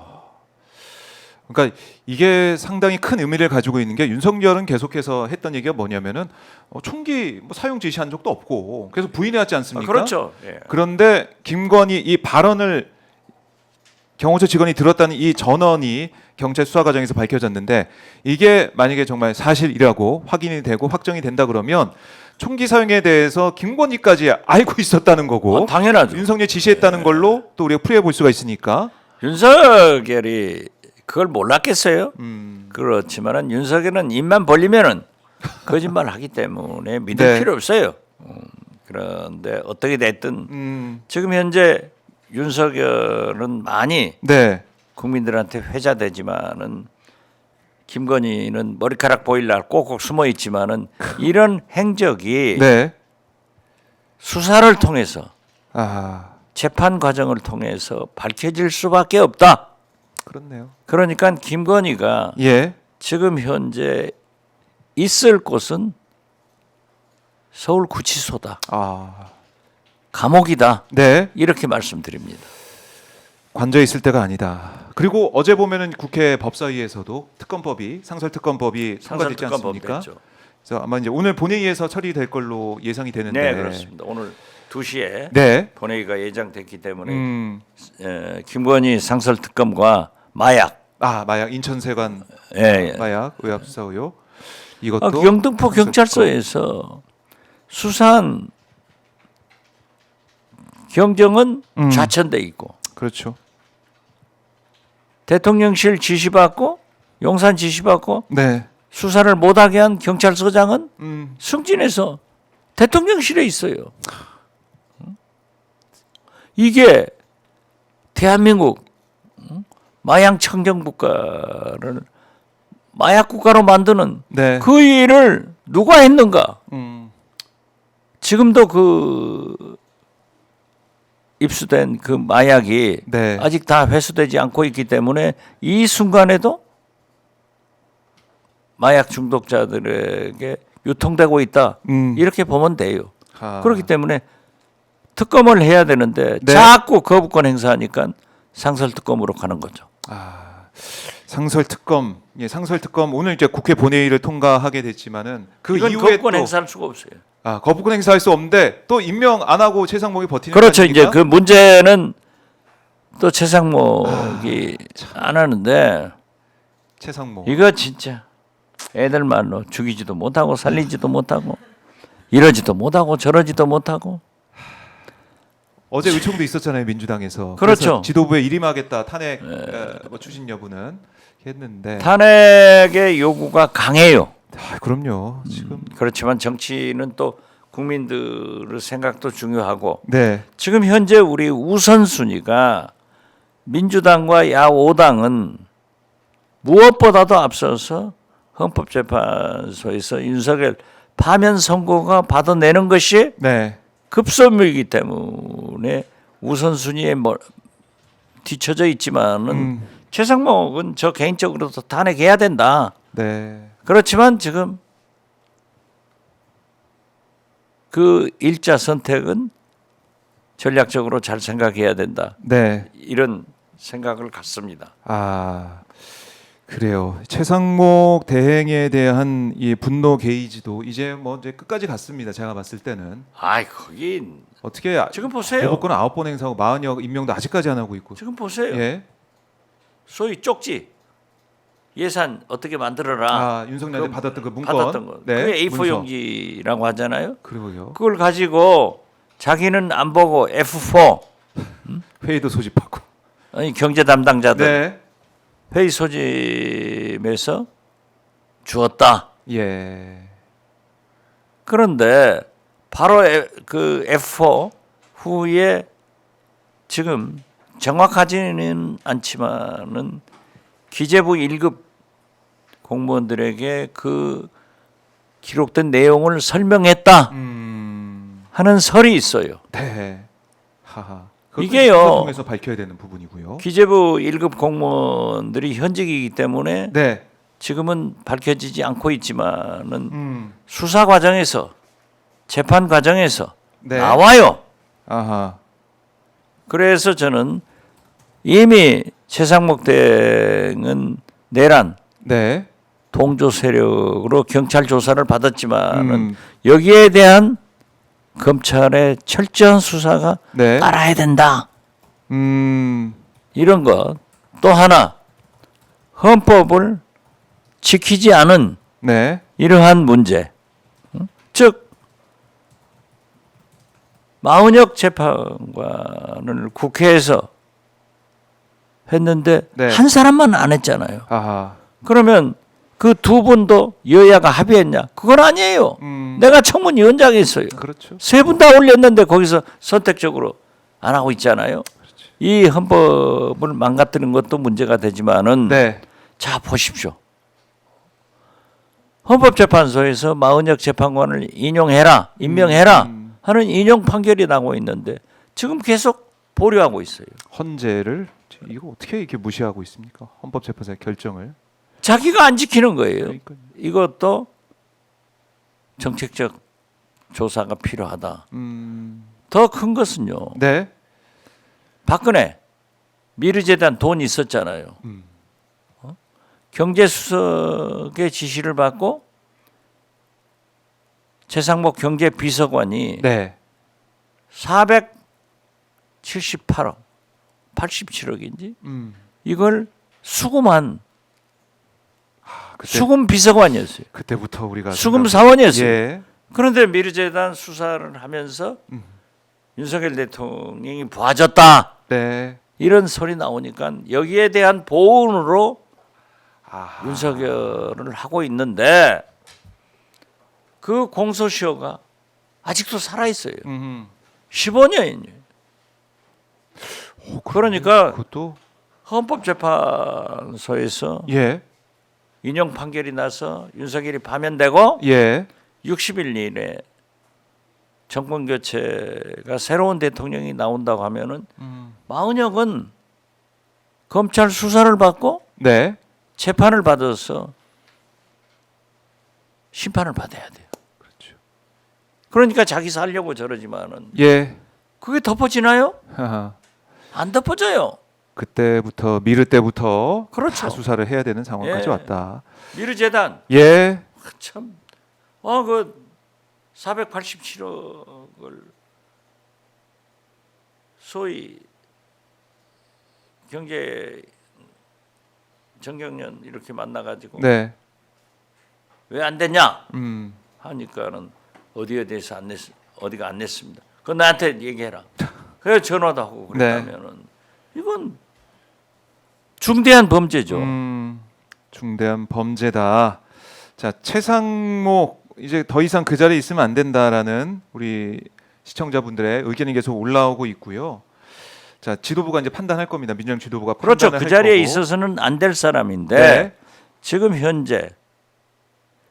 그러니까 이게 상당히 큰 의미를 가지고 있는 게 윤석열은 계속해서 했던 얘기가 뭐냐면은 총기 뭐 사용 지시한 적도 없고 그래서 부인해왔지 않습니까? 그렇죠. 예. 그런데 김건희 이 발언을 경호처 직원이 들었다는 이 전언이 경찰 수사 과정에서 밝혀졌는데 이게 만약에 정말 사실이라고 확인이 되고 확정이 된다 그러면 총기 사용에 대해서 김건희까지 알고 있었다는 거고 당연하죠. 윤석열 지시했다는 걸로 또 우리가 풀이해 볼 수가 있으니까 윤석열이 그걸 몰랐겠어요? 그렇지만은 윤석열은 입만 벌리면은 거짓말 하기 때문에 믿을 네. 필요 없어요. 그런데 어떻게 됐든 지금 현재 윤석열은 많이 네. 국민들한테 회자되지만은 김건희는 머리카락 보일 날 꼭꼭 숨어 있지만은 이런 행적이 네. 수사를 통해서 아, 재판 과정을 통해서 밝혀질 수밖에 없다. 그렇네요. 그러니까 김건희가 예. 지금 현재 있을 곳은 서울구치소다. 아, 감옥이다. 네. 이렇게 말씀드립니다. 관저 있을 때가 아니다. 그리고 어제 보면은 국회 법사위에서도 특검법이 상설특검법이 통과됐지 않습니까? 됐죠. 그래서 아마 이제 오늘 본회의에서 처리될 걸로 예상이 되는데. 네, 그렇습니다. 오늘 2시에 네. 본회의가 예정됐기 때문에 김건희 상설특검과 마약, 마약 인천세관 예, 마약 의혹 수사 의혹 이것도 영등포 경찰서에서 수사한 경정은 좌천돼 있고 그렇죠. 대통령실 지시받고 용산 지시받고 네. 수사를 못하게 한 경찰서장은 음, 승진해서 대통령실에 있어요. 이게 대한민국 마약 청정 국가를 마약 국가로 만드는 네. 그 일을 누가 했는가? 지금도 그 입수된 그 마약이 네. 아직 다 회수되지 않고 있기 때문에 이 순간에도 마약 중독자들에게 유통되고 있다. 이렇게 보면 돼요. 그렇기 때문에 특검을 해야 되는데 네. 자꾸 거부권 행사하니까 상설특검으로 가는 거죠. 상설특검, 예, 상설특검 오늘 이제 국회 본회의를 통과하게 됐지만은 그 이건 이후에 거부권 또 행사할 수가 없어요. 거부권 행사할 수 없는데 또 임명 안 하고 최상목이 버티는 그렇죠. 거 아닙니까? 이제 그 문제는 또 최상목이 안 하는데 최상목. 이거 진짜 애들 말로 죽이지도 못하고 살리지도 못하고 이러지도 못하고 저러지도 못하고 어제 의총도 있었잖아요 민주당에서. 그렇죠. 그래서 지도부에 일임하겠다 탄핵 뭐 추진 여부는 했는데. 탄핵의 요구가 강해요. 그럼요. 지금. 그렇지만 정치는 또 국민들의 생각도 중요하고 네. 지금 현재 우리 우선순위가 민주당과 야5당은 무엇보다도 앞서서 헌법재판소에서 윤석열 파면 선고가 받아내는 것이 네. 급선무이기 때문에 우선순위에 뒤처져 있지만은 최상목은 저 개인적으로도 탄핵해야 된다. 네. 그렇지만 지금 그 일자 선택은 전략적으로 잘 생각해야 된다. 네. 이런 생각을 갖습니다. 그래요. 최상목 대행에 대한 이 분노 게이지도 이제 이제 끝까지 갔습니다. 제가 봤을 때는 거긴 어떻게 지금 보세요. 거부권을 9번 행사하고 40여 임명도 아직까지 안 하고 있고. 지금 보세요. 예. 소위 쪽지 예산 어떻게 만들어라. 윤석열이 받았던 그 문건. 받았던 거. 네. 그게 A4 문서. 용지라고 하잖아요. 그러고요. 그걸 가지고 자기는 안 보고 F4 회의도 소집하고. 아니 경제 담당자들 네. 회의 소집에서 주었다. 예. 그런데 바로 그 F4 후에 지금 정확하지는 않지만은 기재부 1급 공무원들에게 그 기록된 내용을 설명했다 하는 설이 있어요. 네. 하하. 이게요. 통해서 밝혀야 되는 부분이고요. 기재부 1급 공무원들이 현직이기 때문에 네. 지금은 밝혀지지 않고 있지만은 수사 과정에서 재판 과정에서 네. 나와요. 아하. 그래서 저는 이미 최상목 대행은 내란 네. 동조 세력으로 경찰 조사를 받았지만은 여기에 대한 검찰의 철저한 수사가 네. 따라야 된다. 이런 것. 또 하나 헌법을 지키지 않은 네. 이러한 문제. 즉 마은혁 재판관을 국회에서 했는데 네. 한 사람만 안 했잖아요. 아하. 그러면 그 두 분도 여야가 합의했냐? 그건 아니에요. 내가 청문위원장이었어요. 그렇죠. 세 분 다 올렸는데 거기서 선택적으로 안 하고 있잖아요. 이 헌법을 망가뜨리는 것도 문제가 되지만은 네. 자 보십시오. 헌법재판소에서 마은혁 재판관을 인용해라, 임명해라 하는 인용 판결이 나고 있는데 지금 계속 보류하고 있어요. 헌재를 이거 어떻게 이렇게 무시하고 있습니까? 헌법재판소의 결정을. 자기가 안 지키는 거예요. 그러니까요. 이것도 정책적 조사가 필요하다. 더 큰 것은요. 네. 박근혜 미르재단 돈 있었잖아요. 경제수석의 지시를 받고 최상목 경제비서관이 네. 478억, 87억인지 이걸 수금한 그때, 수금 비서관이었어요. 그때부터 우리가 수금 사원이었어요. 예. 그런데 미르재단 수사를 하면서 윤석열 대통령이 봐줬다. 네. 이런 소리 나오니까 여기에 대한 보훈으로 아, 윤석열을 하고 있는데 그 공소시효가 아직도 살아 있어요. 15년이에요. 그러니까 그것도 헌법재판소에서 예. 인용 판결이 나서 윤석열이 파면되고 예. 60일 이내 정권 교체가 새로운 대통령이 나온다고 하면은 마은혁은 검찰 수사를 받고 네. 재판을 받아서 심판을 받아야 돼요. 그렇죠. 그러니까 자기 살려고 저러지만은 예. 그게 덮어지나요? 하하. 안 덮어져요. 그때부터 미르 때부터 그렇죠. 다 수사를 해야 되는 상황까지 예. 왔다. 미르재단 예. 참, 그 487억을 소위 경제 정경련 이렇게 만나가지고 네. 왜 안 됐냐 음. 하니까는 어디에 대해서 안 냈, 어디가 안 냈습니다. 그건 나한테 얘기해라. 그래 전화도 하고 그랬다면은 이건 중대한 범죄죠. 중대한 범죄다. 자, 최상목 이제 더 이상 그 자리에 있으면 안 된다라는 우리 시청자분들의 의견이 계속 올라오고 있고요. 자, 지도부가 이제 판단할 겁니다. 민주당 지도부가 그렇죠. 판단을 그 할 자리에 거고. 있어서는 안 될 사람인데 네. 지금 현재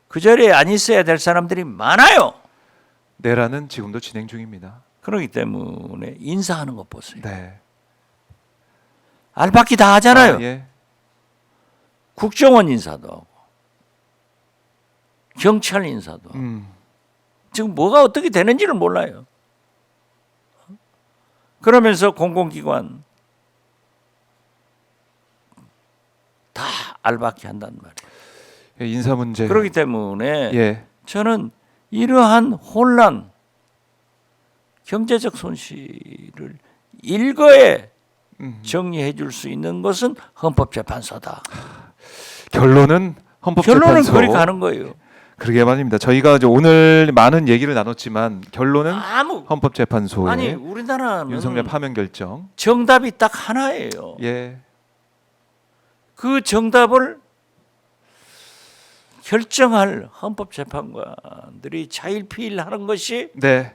그 자리에 안 있어야 될 사람들이 많아요. 내란은 지금도 진행 중입니다. 그렇기 때문에 인사하는 것 보세요. 네. 알바끼 다 하잖아요. 아, 예. 국정원 인사도 하고 경찰 인사도 하고. 지금 뭐가 어떻게 되는지를 몰라요. 그러면서 공공기관 다 알바끼 한단 말이에요. 예, 인사 문제. 그렇기 때문에 예. 저는 이러한 혼란, 경제적 손실을 일거에 정리해 줄 수 있는 것은 헌법재판소다. 결론은 헌법재판소. 결론은 그리 가는 거예요. 그러게 말입니다. 저희가 이제 오늘 많은 얘기를 나눴지만 결론은 아무 헌법재판소의 아니 우리나라는 윤석열 파면 결정. 정답이 딱 하나예요. 예. 그 정답을 결정할 헌법재판관들이 자일피일하는 것이 네.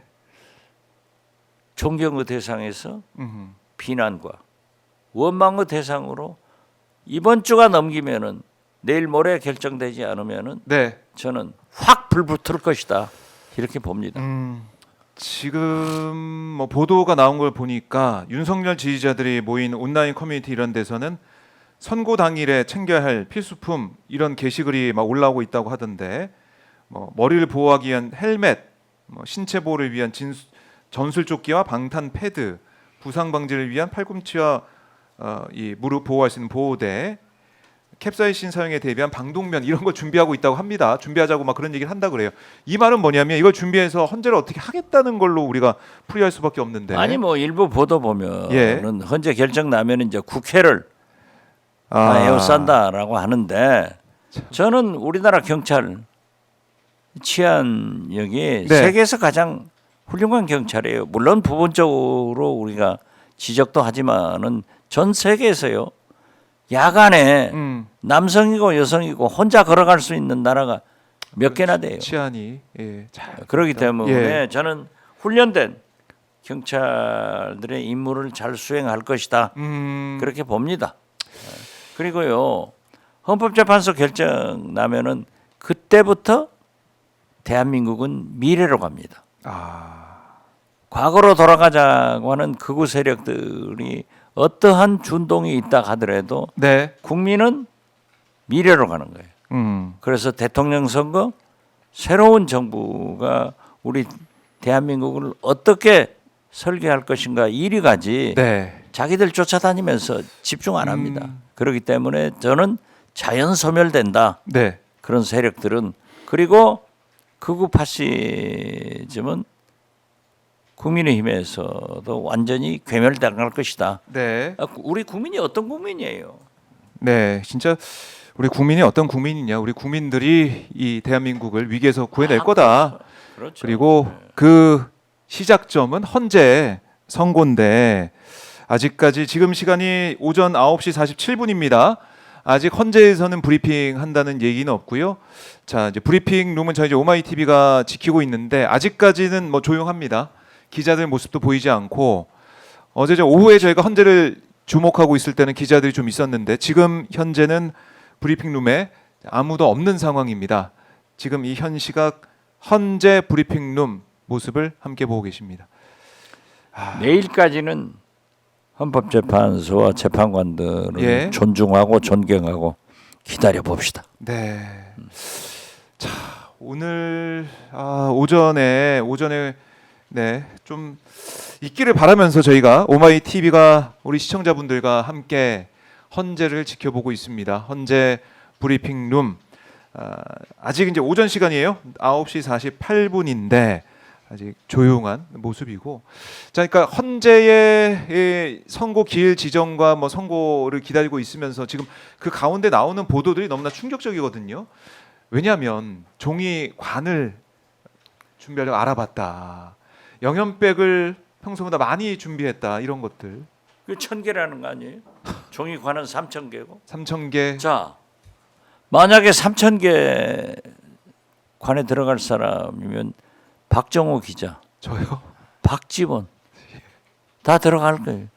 존경의 대상에서 비난과 원망의 대상으로 이번 주가 넘기면은 내일 모레 결정되지 않으면은 네. 저는 확 불붙을 것이다 이렇게 봅니다. 지금 뭐 보도가 나온 걸 보니까 윤석열 지지자들이 모인 온라인 커뮤니티 이런 데서는 선고 당일에 챙겨야 할 필수품 이런 게시글이 막 올라오고 있다고 하던데 뭐 머리를 보호하기 위한 헬멧, 뭐 신체 보호를 위한 전술조끼와 방탄 패드, 부상 방지를 위한 팔꿈치와 이 무릎 보호할 수 있는 보호대, 캡사이신 사용에 대비한 방독면 이런 거 준비하고 있다고 합니다. 준비하자고 막 그런 얘기를 한다 그래요. 이 말은 뭐냐면 이걸 준비해서 헌재를 어떻게 하겠다는 걸로 우리가 풀이할 수밖에 없는데. 아니 뭐 일부 보도 보면은 예. 헌재 결정 나면 이제 국회를 에워싼다라고 하는데 저는 우리나라 경찰 치안력이 네. 세계에서 가장 훌륭한 경찰이에요. 물론 부분적으로 우리가 지적도 하지만은 전 세계에서요. 야간에 남성이고 여성이고 혼자 걸어갈 수 있는 나라가 몇 개나 돼요. 치안이 잘 그렇기 때문에 예. 저는 훈련된 경찰들의 임무를 잘 수행할 것이다. 그렇게 봅니다. 그리고요 헌법재판소 결정 나면은 그때부터 대한민국은 미래로 갑니다. 아, 과거로 돌아가자고 하는 극우 세력들이 어떠한 준동이 있다 하더라도 네, 국민은 미래로 가는 거예요. 그래서 대통령 선거 새로운 정부가 우리 대한민국을 어떻게 설계할 것인가 이리 가지 네, 자기들 쫓아다니면서 집중 안 합니다. 그렇기 때문에 저는 자연 소멸된다. 네, 그런 세력들은. 그리고 극우 파시즘은 국민의힘에서도 완전히 괴멸당할 것이다. 네, 우리 국민이 어떤 국민이에요? 네, 진짜 우리 국민이 어떤 국민이냐? 우리 국민들이 이 대한민국을 위기에서 구해낼 거다. 그렇죠. 그리고 그 시작점은 헌재 선고인데 아직까지 지금 시간이 오전 9시 47분입니다. 아직 헌재에서는 브리핑 한다는 얘기는 없고요. 자, 이제 브리핑 룸은 저희 이제 오마이TV가 지키고 있는데 아직까지는 뭐 조용합니다. 기자들 모습도 보이지 않고 어제 저 오후에 저희가 헌재를 주목하고 있을 때는 기자들이 좀 있었는데 지금 현재는 브리핑 룸에 아무도 없는 상황입니다. 지금 이 현 시각 헌재 브리핑 룸 모습을 함께 보고 계십니다. 내일까지는 헌법재판소와 재판관들을 예. 존중하고 존경하고 기다려 봅시다. 네. 자, 오늘 오전에 네, 좀 있기를 바라면서 저희가 오마이 TV가 우리 시청자분들과 함께 헌재를 지켜보고 있습니다. 헌재 브리핑 룸. 아직 이제 오전 시간이에요. 9시 48분인데 아직 조용한 모습이고. 자, 그러니까 헌재의 선고 기일 지정과 뭐 선고를 기다리고 있으면서 지금 그 가운데 나오는 보도들이 너무나 충격적이거든요. 왜냐하면 종이관을 준비하려고 알아봤다. 영연백을 평소보다 많이 준비했다. 이런 것들. 그 1,000개라는 거 아니에요? 종이관은 3,000개고. 3,000개. 자, 만약에 3,000개 관에 들어갈 사람이면 박정호 기자, 저요? 박지원 다 들어갈 거예요.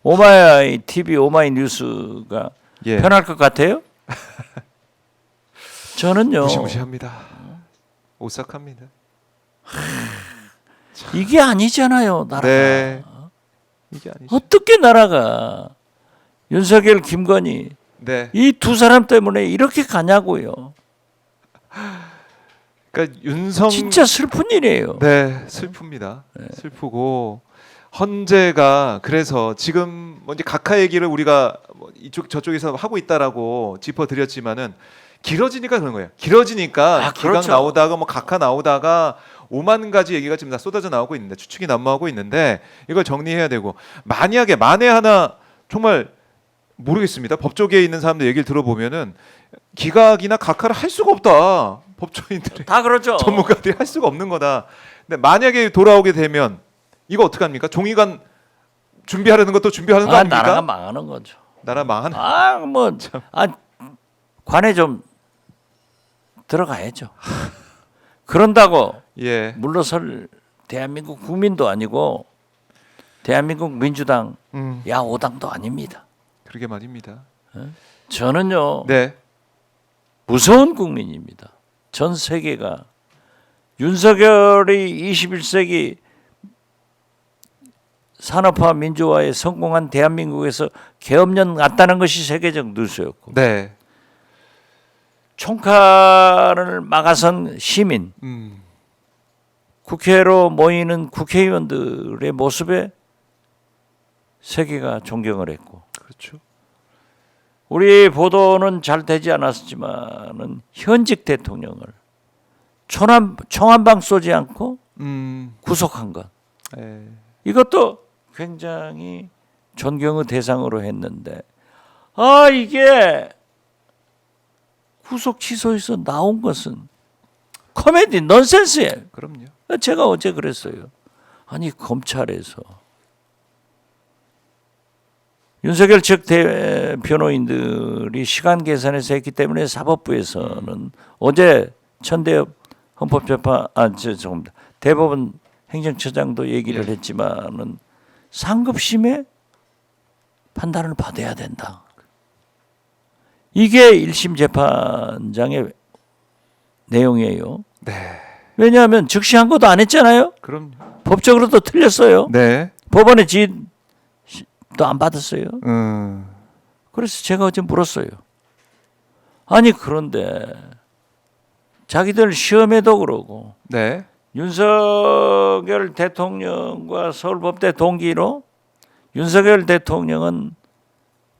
오마이 TV, 오마이 뉴스가 예. 편할 것 같아요? 저는요. 무시무시합니다. 오싹합니다. 이게 아니잖아요, 나라가. 네. 이게 아니죠. 어떻게 나라가 윤석열, 김건희 네. 이 두 사람 때문에 이렇게 가냐고요. 그러니까 윤성 진짜 슬픈 일이에요. 네, 슬픕니다. 슬프고 헌재가 그래서 지금 뭐 이제 각하 얘기를 우리가 뭐 이쪽 저쪽에서 하고 있다라고 짚어드렸지만은 길어지니까 그런 거예요. 길어지니까 기각 그렇죠. 나오다가 뭐 각하 나오다가 5만 가지 얘기가 지금 다 쏟아져 나오고 있는데 추측이 난무하고 있는데 이걸 정리해야 되고 만에 하나 정말 모르겠습니다. 법조계에 있는 사람들 얘기를 들어보면은 기각이나 각하를 할 수가 없다. 법조인들이 다 그렇죠. 전문가들이 할 수가 없는 거다. 근데 만약에 돌아오게 되면 이거 어떻게 합니까? 종이관 준비하려는 것도 준비하는 거 아닙니까? 나라가 망하는 거죠. 나라 망하는. 관에 좀 들어가야죠. 그런다고 예. 물러설 대한민국 국민도 아니고 대한민국 민주당 야오당도 아닙니다. 그러게 말입니다. 저는요 네. 무서운 국민입니다. 전 세계가 윤석열이 21세기 산업화 민주화에 성공한 대한민국에서 계엄령 났다는 것이 세계적 뉴스였고 네. 총칼을 막아선 시민 음. 국회로 모이는 국회의원들의 모습에 세계가 존경을 했고 그렇죠. 우리 보도는 잘 되지 않았지만은 현직 대통령을 총 한 방 쏘지 않고 구속한 것 예. 이것도 굉장히 존경의 대상으로 했는데 이게 구속 취소에서 나온 것은 코미디 넌센스예요. 그럼요. 제가 어제 그랬어요. 아니 검찰에서 윤석열 측 변호인들이 시간 계산해서 했기 때문에 사법부에서는 어제 천대엽 대법원 행정처장도 얘기를 했지만은 상급심의 판단을 받아야 된다. 이게 1심 재판장의 내용이에요. 네. 왜냐하면 즉시한 것도 안 했잖아요. 그럼 법적으로도 틀렸어요. 네. 법원에 지도 안 받았어요. 음. 그래서 제가 어제 물었어요. 아니 그런데 자기들 시험에도 그러고 네. 윤석열 대통령과 서울법대 동기로 윤석열 대통령은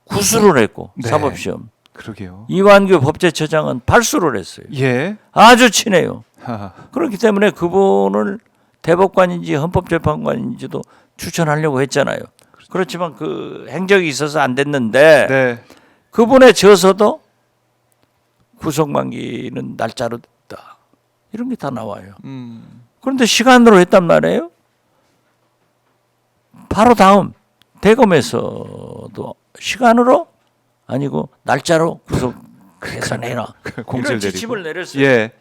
구수를 했고 네. 사법시험. 그러게요. 이완규 법제처장은 발수를 했어요. 예. 아주 친해요. 하하. 그렇기 때문에 그분을 대법관인지 헌법재판관인지도 추천하려고 했잖아요. 그렇지만 그 행적이 있어서 안 됐는데 네. 그분의 저서도 구속만기는 날짜로 됐다. 이런 게 다 나와요. 그런데 시간으로 했단 말이에요. 바로 다음 대검에서도 시간으로 아니고 날짜로 구속해서 내라. 공지를 이런 지침을 내리고. 내렸어요. 예.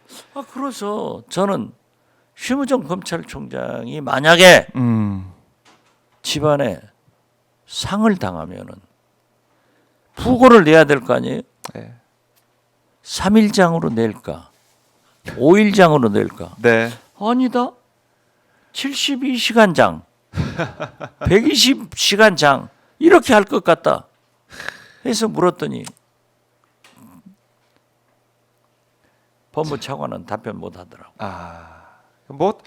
그래서 저는 심우정 검찰총장이 만약에 집안에 상을 당하면은 부고를 내야 될 거 아니에요? 네. 3일장으로 낼까? 5일장으로 낼까? 네. 아니다. 72시간장, 120시간장 이렇게 할 것 같다. 해서 물었더니 법무차관은 답변 못 하더라고. 뭐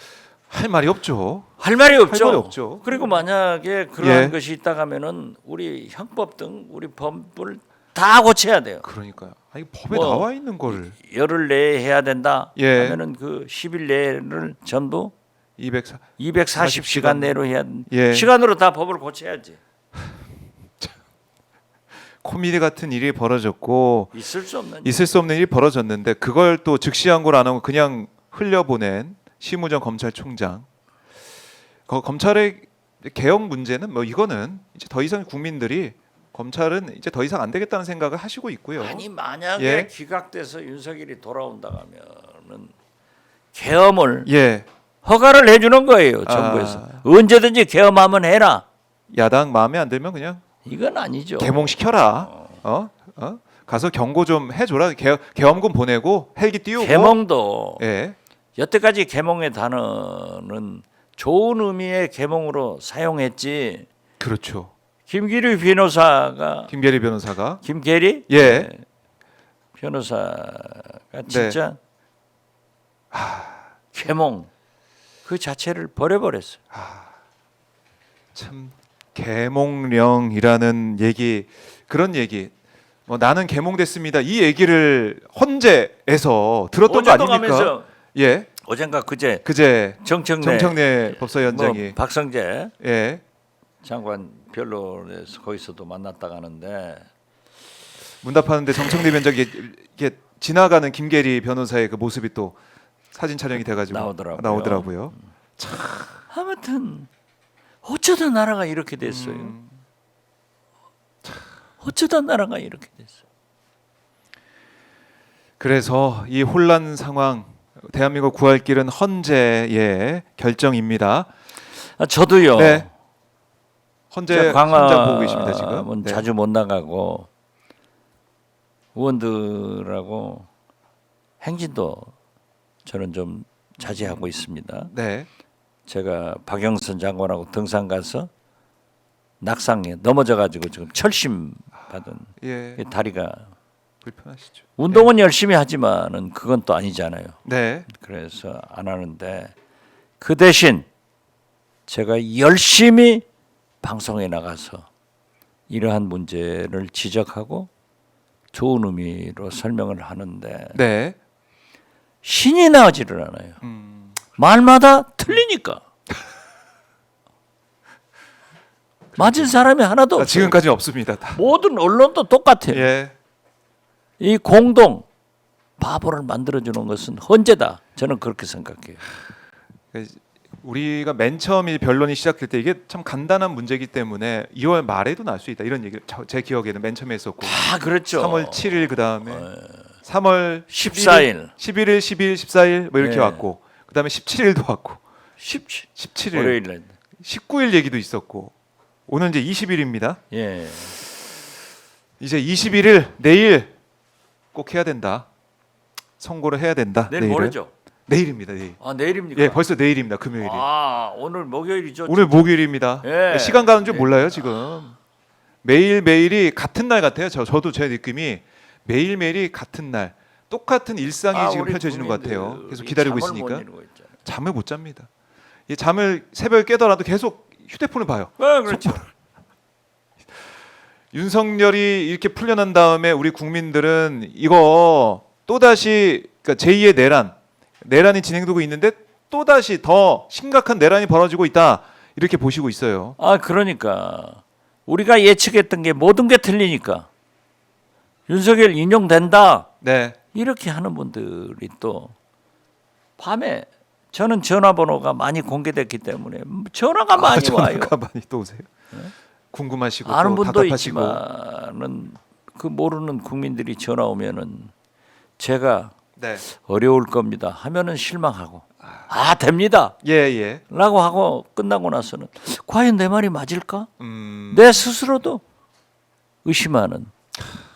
할 말이 없죠. 할 말이 없죠. 할 말이 없죠. 그리고 만약에 그러한 예. 것이 있다가면은 우리 형법 등 우리 법을 다 고쳐야 돼요. 그러니까요. 아니 법에 뭐, 나와 있는 거를 열흘 내에 해야 된다. 예. 하면은 그 10일 내를 전부 240 240시간 내로 해야 예. 시간으로 다 법을 고쳐야지. 코미디 같은 일이 벌어졌고 있을 수 없는 있을 수 없는 일이 벌어졌는데 그걸 또 즉시항고를 안 하고 그냥 흘려보낸 심우정 검찰총장. 검찰의 개혁 문제는 뭐 이거는 이제 더 이상 국민들이 검찰은 이제 더 이상 안 되겠다는 생각을 하시고 있고요. 아니 만약에 예. 기각돼서 윤석열이 돌아온다 하면은 계엄을 예. 허가를 해주는 거예요. 정부에서 언제든지 계엄하면 해라. 야당 마음에 안 들면 그냥 이건 아니죠. 개몽시켜라. 가서 경고 좀 해줘라. 계엄군 보내고 헬기 띄우고. 계몽도 예. 여태까지 계몽의 단어는 좋은 의미의 계몽으로 사용했지. 그렇죠. 김기리 변호사가 김계리 변호사가 김계리 예. 네. 변호사가 진짜 계몽 그 자체를 버려버렸어요. 참 계몽령이라는 얘기 그런 얘기 뭐 나는 계몽됐습니다. 이 얘기를 헌재에서 들었던 거 어제도 아닙니까? 가면서 예. 어젠가 그제 정청래 법사위원장이 뭐 박성재 예. 장관 변론에서 거기서도 만났다 가는데 문답하는데 정청래 위원장이 이게 지나가는 김계리 변호사의 그 모습이 또 사진 촬영이 돼가지고 나오더라고요. 아무튼 어쩌다 나라가 이렇게 됐어요. 어쩌다 나라가 이렇게 됐어요. 그래서 이 혼란 상황 대한민국 구할 길은 헌재의 결정입니다. 저도요. 네. 헌재 광화 현장 보고 계십니다 지금. 네. 자주 못 나가고 의원들하고 행진도 저는 좀 자제하고 있습니다. 네. 제가 박영선 장관하고 등산 가서 낙상에 넘어져가지고 지금 철심 받은 예. 다리가 불편하시죠. 운동은 열심히 하지만은 그건 또 아니잖아요. 네. 그래서 안 하는데 그 대신 제가 열심히 방송에 나가서 이러한 문제를 지적하고 좋은 의미로 설명을 하는데 네. 신이 나지를 않아요. 말마다 틀리니까. 맞은 사람이 하나도 없어요. 지금까지 없습니다. 다. 모든 언론도 똑같아요. 예. 이 공동 바보를 만들어주는 것은 헌재다. 저는 그렇게 생각해요. 우리가 맨 처음 이 변론이 시작될 때 이게 참 간단한 문제이기 때문에 2월 말에도 날 수 있다 이런 얘기를 제 기억에는 맨 처음에 했었고 다 그렇죠. 3월 7일 그 다음에 3월 14일. 11일, 12일, 14일 뭐 이렇게 네. 왔고 그 다음에 17일도 왔고 17일, 월요일에 19일 얘기도 있었고 오늘 이제 20일입니다. 예. 이제 21일 내일 꼭 해야 된다. 선고를 해야 된다. 내일 내일은. 모레죠? 내일입니다. 내일. 아 내일입니까? 예, 벌써 내일입니다. 금요일이. 아 오늘 목요일이죠. 오늘 목요일입니다. 예. 시간 가는 줄 몰라요 지금. 매일 매일이 같은 날 같아요. 저도 제 느낌이 매일 매일이 같은 날, 똑같은 일상이 지금 우리 펼쳐지는 것 같아요. 국민들이 계속 기다리고 잠을 못 있으니까 이루고 있잖아요. 잠을 못 잡니다. 이 잠을 새벽에 깨더라도 계속 휴대폰을 봐요. 그렇죠. 윤석열이 이렇게 풀려난 다음에 우리 국민들은 이거 또다시 그러니까 제2의 내란이 진행되고 있는데 또다시 더 심각한 내란이 벌어지고 있다 이렇게 보시고 있어요. 아 그러니까 우리가 예측했던 게 모든 게 틀리니까 윤석열 인용된다 네, 이렇게 하는 분들이 또 밤에 저는 전화번호가 많이 공개됐기 때문에 전화가 많이 와요. 전화가 많이 또 오세요. 궁금하시고 아는 또 분도 답답하시고. 있지만은 그 모르는 국민들이 전화 오면은 제가 네, 어려울 겁니다 하면은 실망하고 아 됩니다 예, 예. 라고 하고 끝나고 나서는 과연 내 말이 맞을까? 내 스스로도 의심하는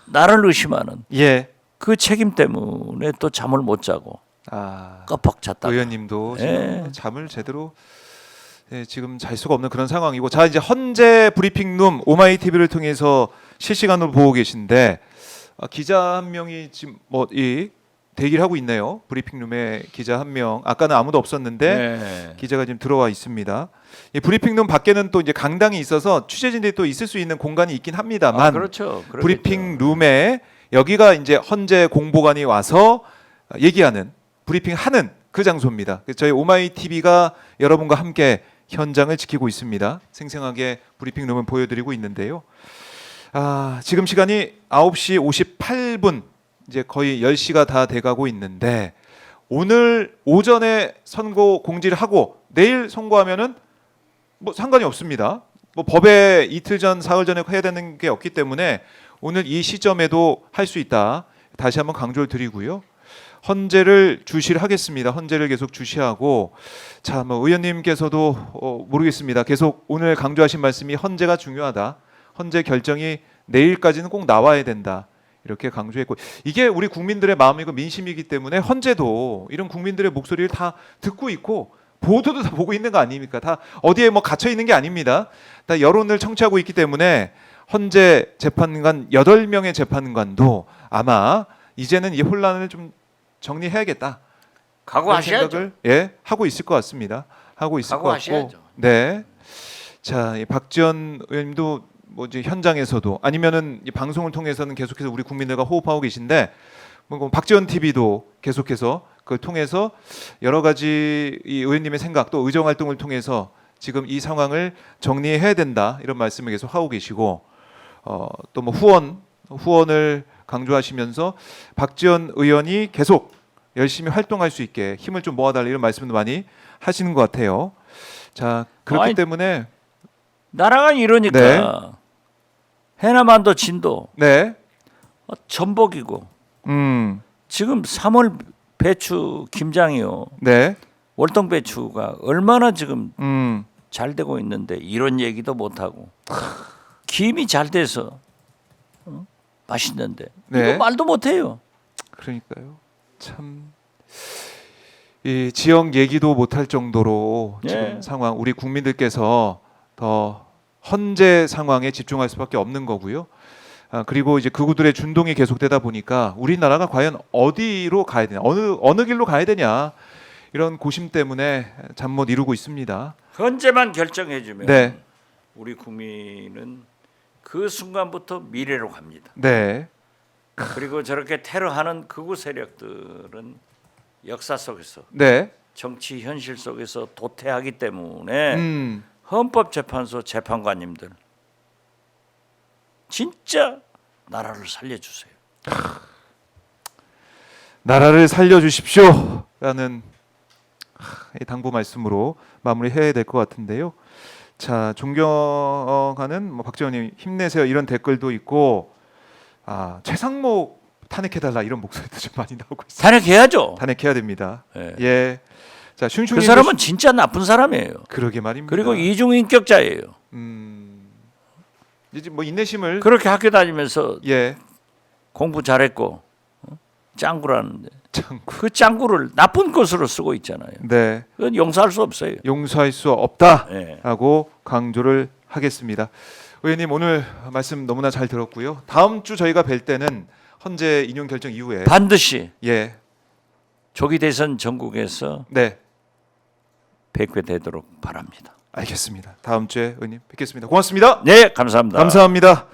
나를 의심하는 예. 그 책임 때문에 또 잠을 못 자고 아, 꺼벅 잤다. 의원님도 지금 예. 잠을 제대로 지금 잘 수가 없는 그런 상황이고, 자 이제 헌재 브리핑룸 오마이 TV를 통해서 실시간으로 보고 계신데 기자 한 명이 지금 이 대기를 하고 있네요. 브리핑룸에 기자 한 명. 아까는 아무도 없었는데 네. 기자가 지금 들어와 있습니다. 이 브리핑룸 밖에는 또 이제 강당이 있어서 취재진들이 또 있을 수 있는 공간이 있긴 합니다만, 그렇죠. 브리핑룸에 여기가 이제 헌재 공보관이 와서 얘기하는 브리핑하는 그 장소입니다. 그래서 저희 오마이 TV가 여러분과 함께 현장을 지키고 있습니다. 생생하게 브리핑룸을 보여드리고 있는데요. 지금 시간이 9시 58분, 이제 거의 10시가 다 돼가고 있는데 오늘 오전에 선고 공지를 하고 내일 선고하면은 뭐 상관이 없습니다. 뭐 법에 이틀 전, 사흘 전에 해야 되는 게 없기 때문에 오늘 이 시점에도 할 수 있다. 다시 한번 강조를 드리고요. 헌재를 주시를 하겠습니다. 헌재를 계속 주시하고, 자, 뭐 의원님께서도 모르겠습니다. 계속 오늘 강조하신 말씀이 헌재가 중요하다. 헌재 결정이 내일까지는 꼭 나와야 된다. 이렇게 강조했고, 이게 우리 국민들의 마음이고 민심이기 때문에 헌재도 이런 국민들의 목소리를 다 듣고 있고 보도도 다 보고 있는 거 아닙니까? 다 어디에 뭐 갇혀 있는 게 아닙니다. 다 여론을 청취하고 있기 때문에 헌재 재판관 8명의 재판관도 아마 이제는 이 혼란을 좀 정리해야겠다. 각오하셔야죠. 생각을 하고 있을 것 같습니다. 하고 있을 것 같고, 네. 자, 이 박지원 의원님도 뭐 이제 현장에서도 아니면은 이 방송을 통해서는 계속해서 우리 국민들과 호흡하고 계신데, 뭐 박지원 TV도 계속해서 그걸 통해서 여러 가지 이 의원님의 생각 또 의정 활동을 통해서 지금 이 상황을 정리해야 된다 이런 말씀을 계속 하고 계시고, 또 뭐 후원을 강조하시면서 박지원 의원이 계속 열심히 활동할 수 있게 힘을 좀 모아달라 이런 말씀도 많이 하시는 것 같아요. 자, 그렇기 때문에 나라가 이러니까 네. 해남한도 진도 네, 전복이고 지금 3월 배추 김장이요. 네, 월동 배추가 얼마나 지금 잘 되고 있는데 이런 얘기도 못 하고 김이 잘 돼서 맛있는데 네. 이거 말도 못 해요. 그러니까요. 참 이 지역 얘기도 못할 정도로 지금 상황, 우리 국민들께서 더 헌재 상황에 집중할 수밖에 없는 거고요. 그리고 이제 극우들의 준동이 계속되다 보니까 우리나라가 과연 어디로 가야 되냐, 어느 길로 가야 되냐 이런 고심 때문에 잠 못 이루고 있습니다. 헌재만 결정해주면 네, 우리 국민은 그 순간부터 미래로 갑니다. 네, 그리고 저렇게 테러하는 극우 세력들은 역사 속에서 네, 정치 현실 속에서 도태하기 때문에 헌법재판소 재판관님들 진짜 나라를 살려주세요. 나라를 살려주십시오라는 이 당부 말씀으로 마무리해야 될 것 같은데요. 자, 존경하는 박지원님 힘내세요 이런 댓글도 있고, 최상목 탄핵해달라 이런 목소리도 좀 많이 나오고 있어요. 탄핵해야죠. 탄핵해야 됩니다. 네. 예. 자, 그 사람은 진짜 나쁜 사람이에요. 그러게 말입니다. 그리고 이중인격자예요. 이제 뭐 인내심을 그렇게 학교 다니면서 예, 공부 잘했고 짱구라는데 짱구. 그 짱구를 나쁜 것으로 쓰고 있잖아요. 네. 그건 용서할 수 없어요. 용서할 수 없다라고 네. 강조를 하겠습니다. 의원님 오늘 말씀 너무나 잘 들었고요. 다음 주 저희가 뵐 때는 헌재 인용 결정 이후에 반드시 예. 조기 대선 전국에서 네. 백회되도록 바랍니다. 알겠습니다. 다음 주에 의원님 뵙겠습니다. 고맙습니다. 네, 감사합니다. 감사합니다.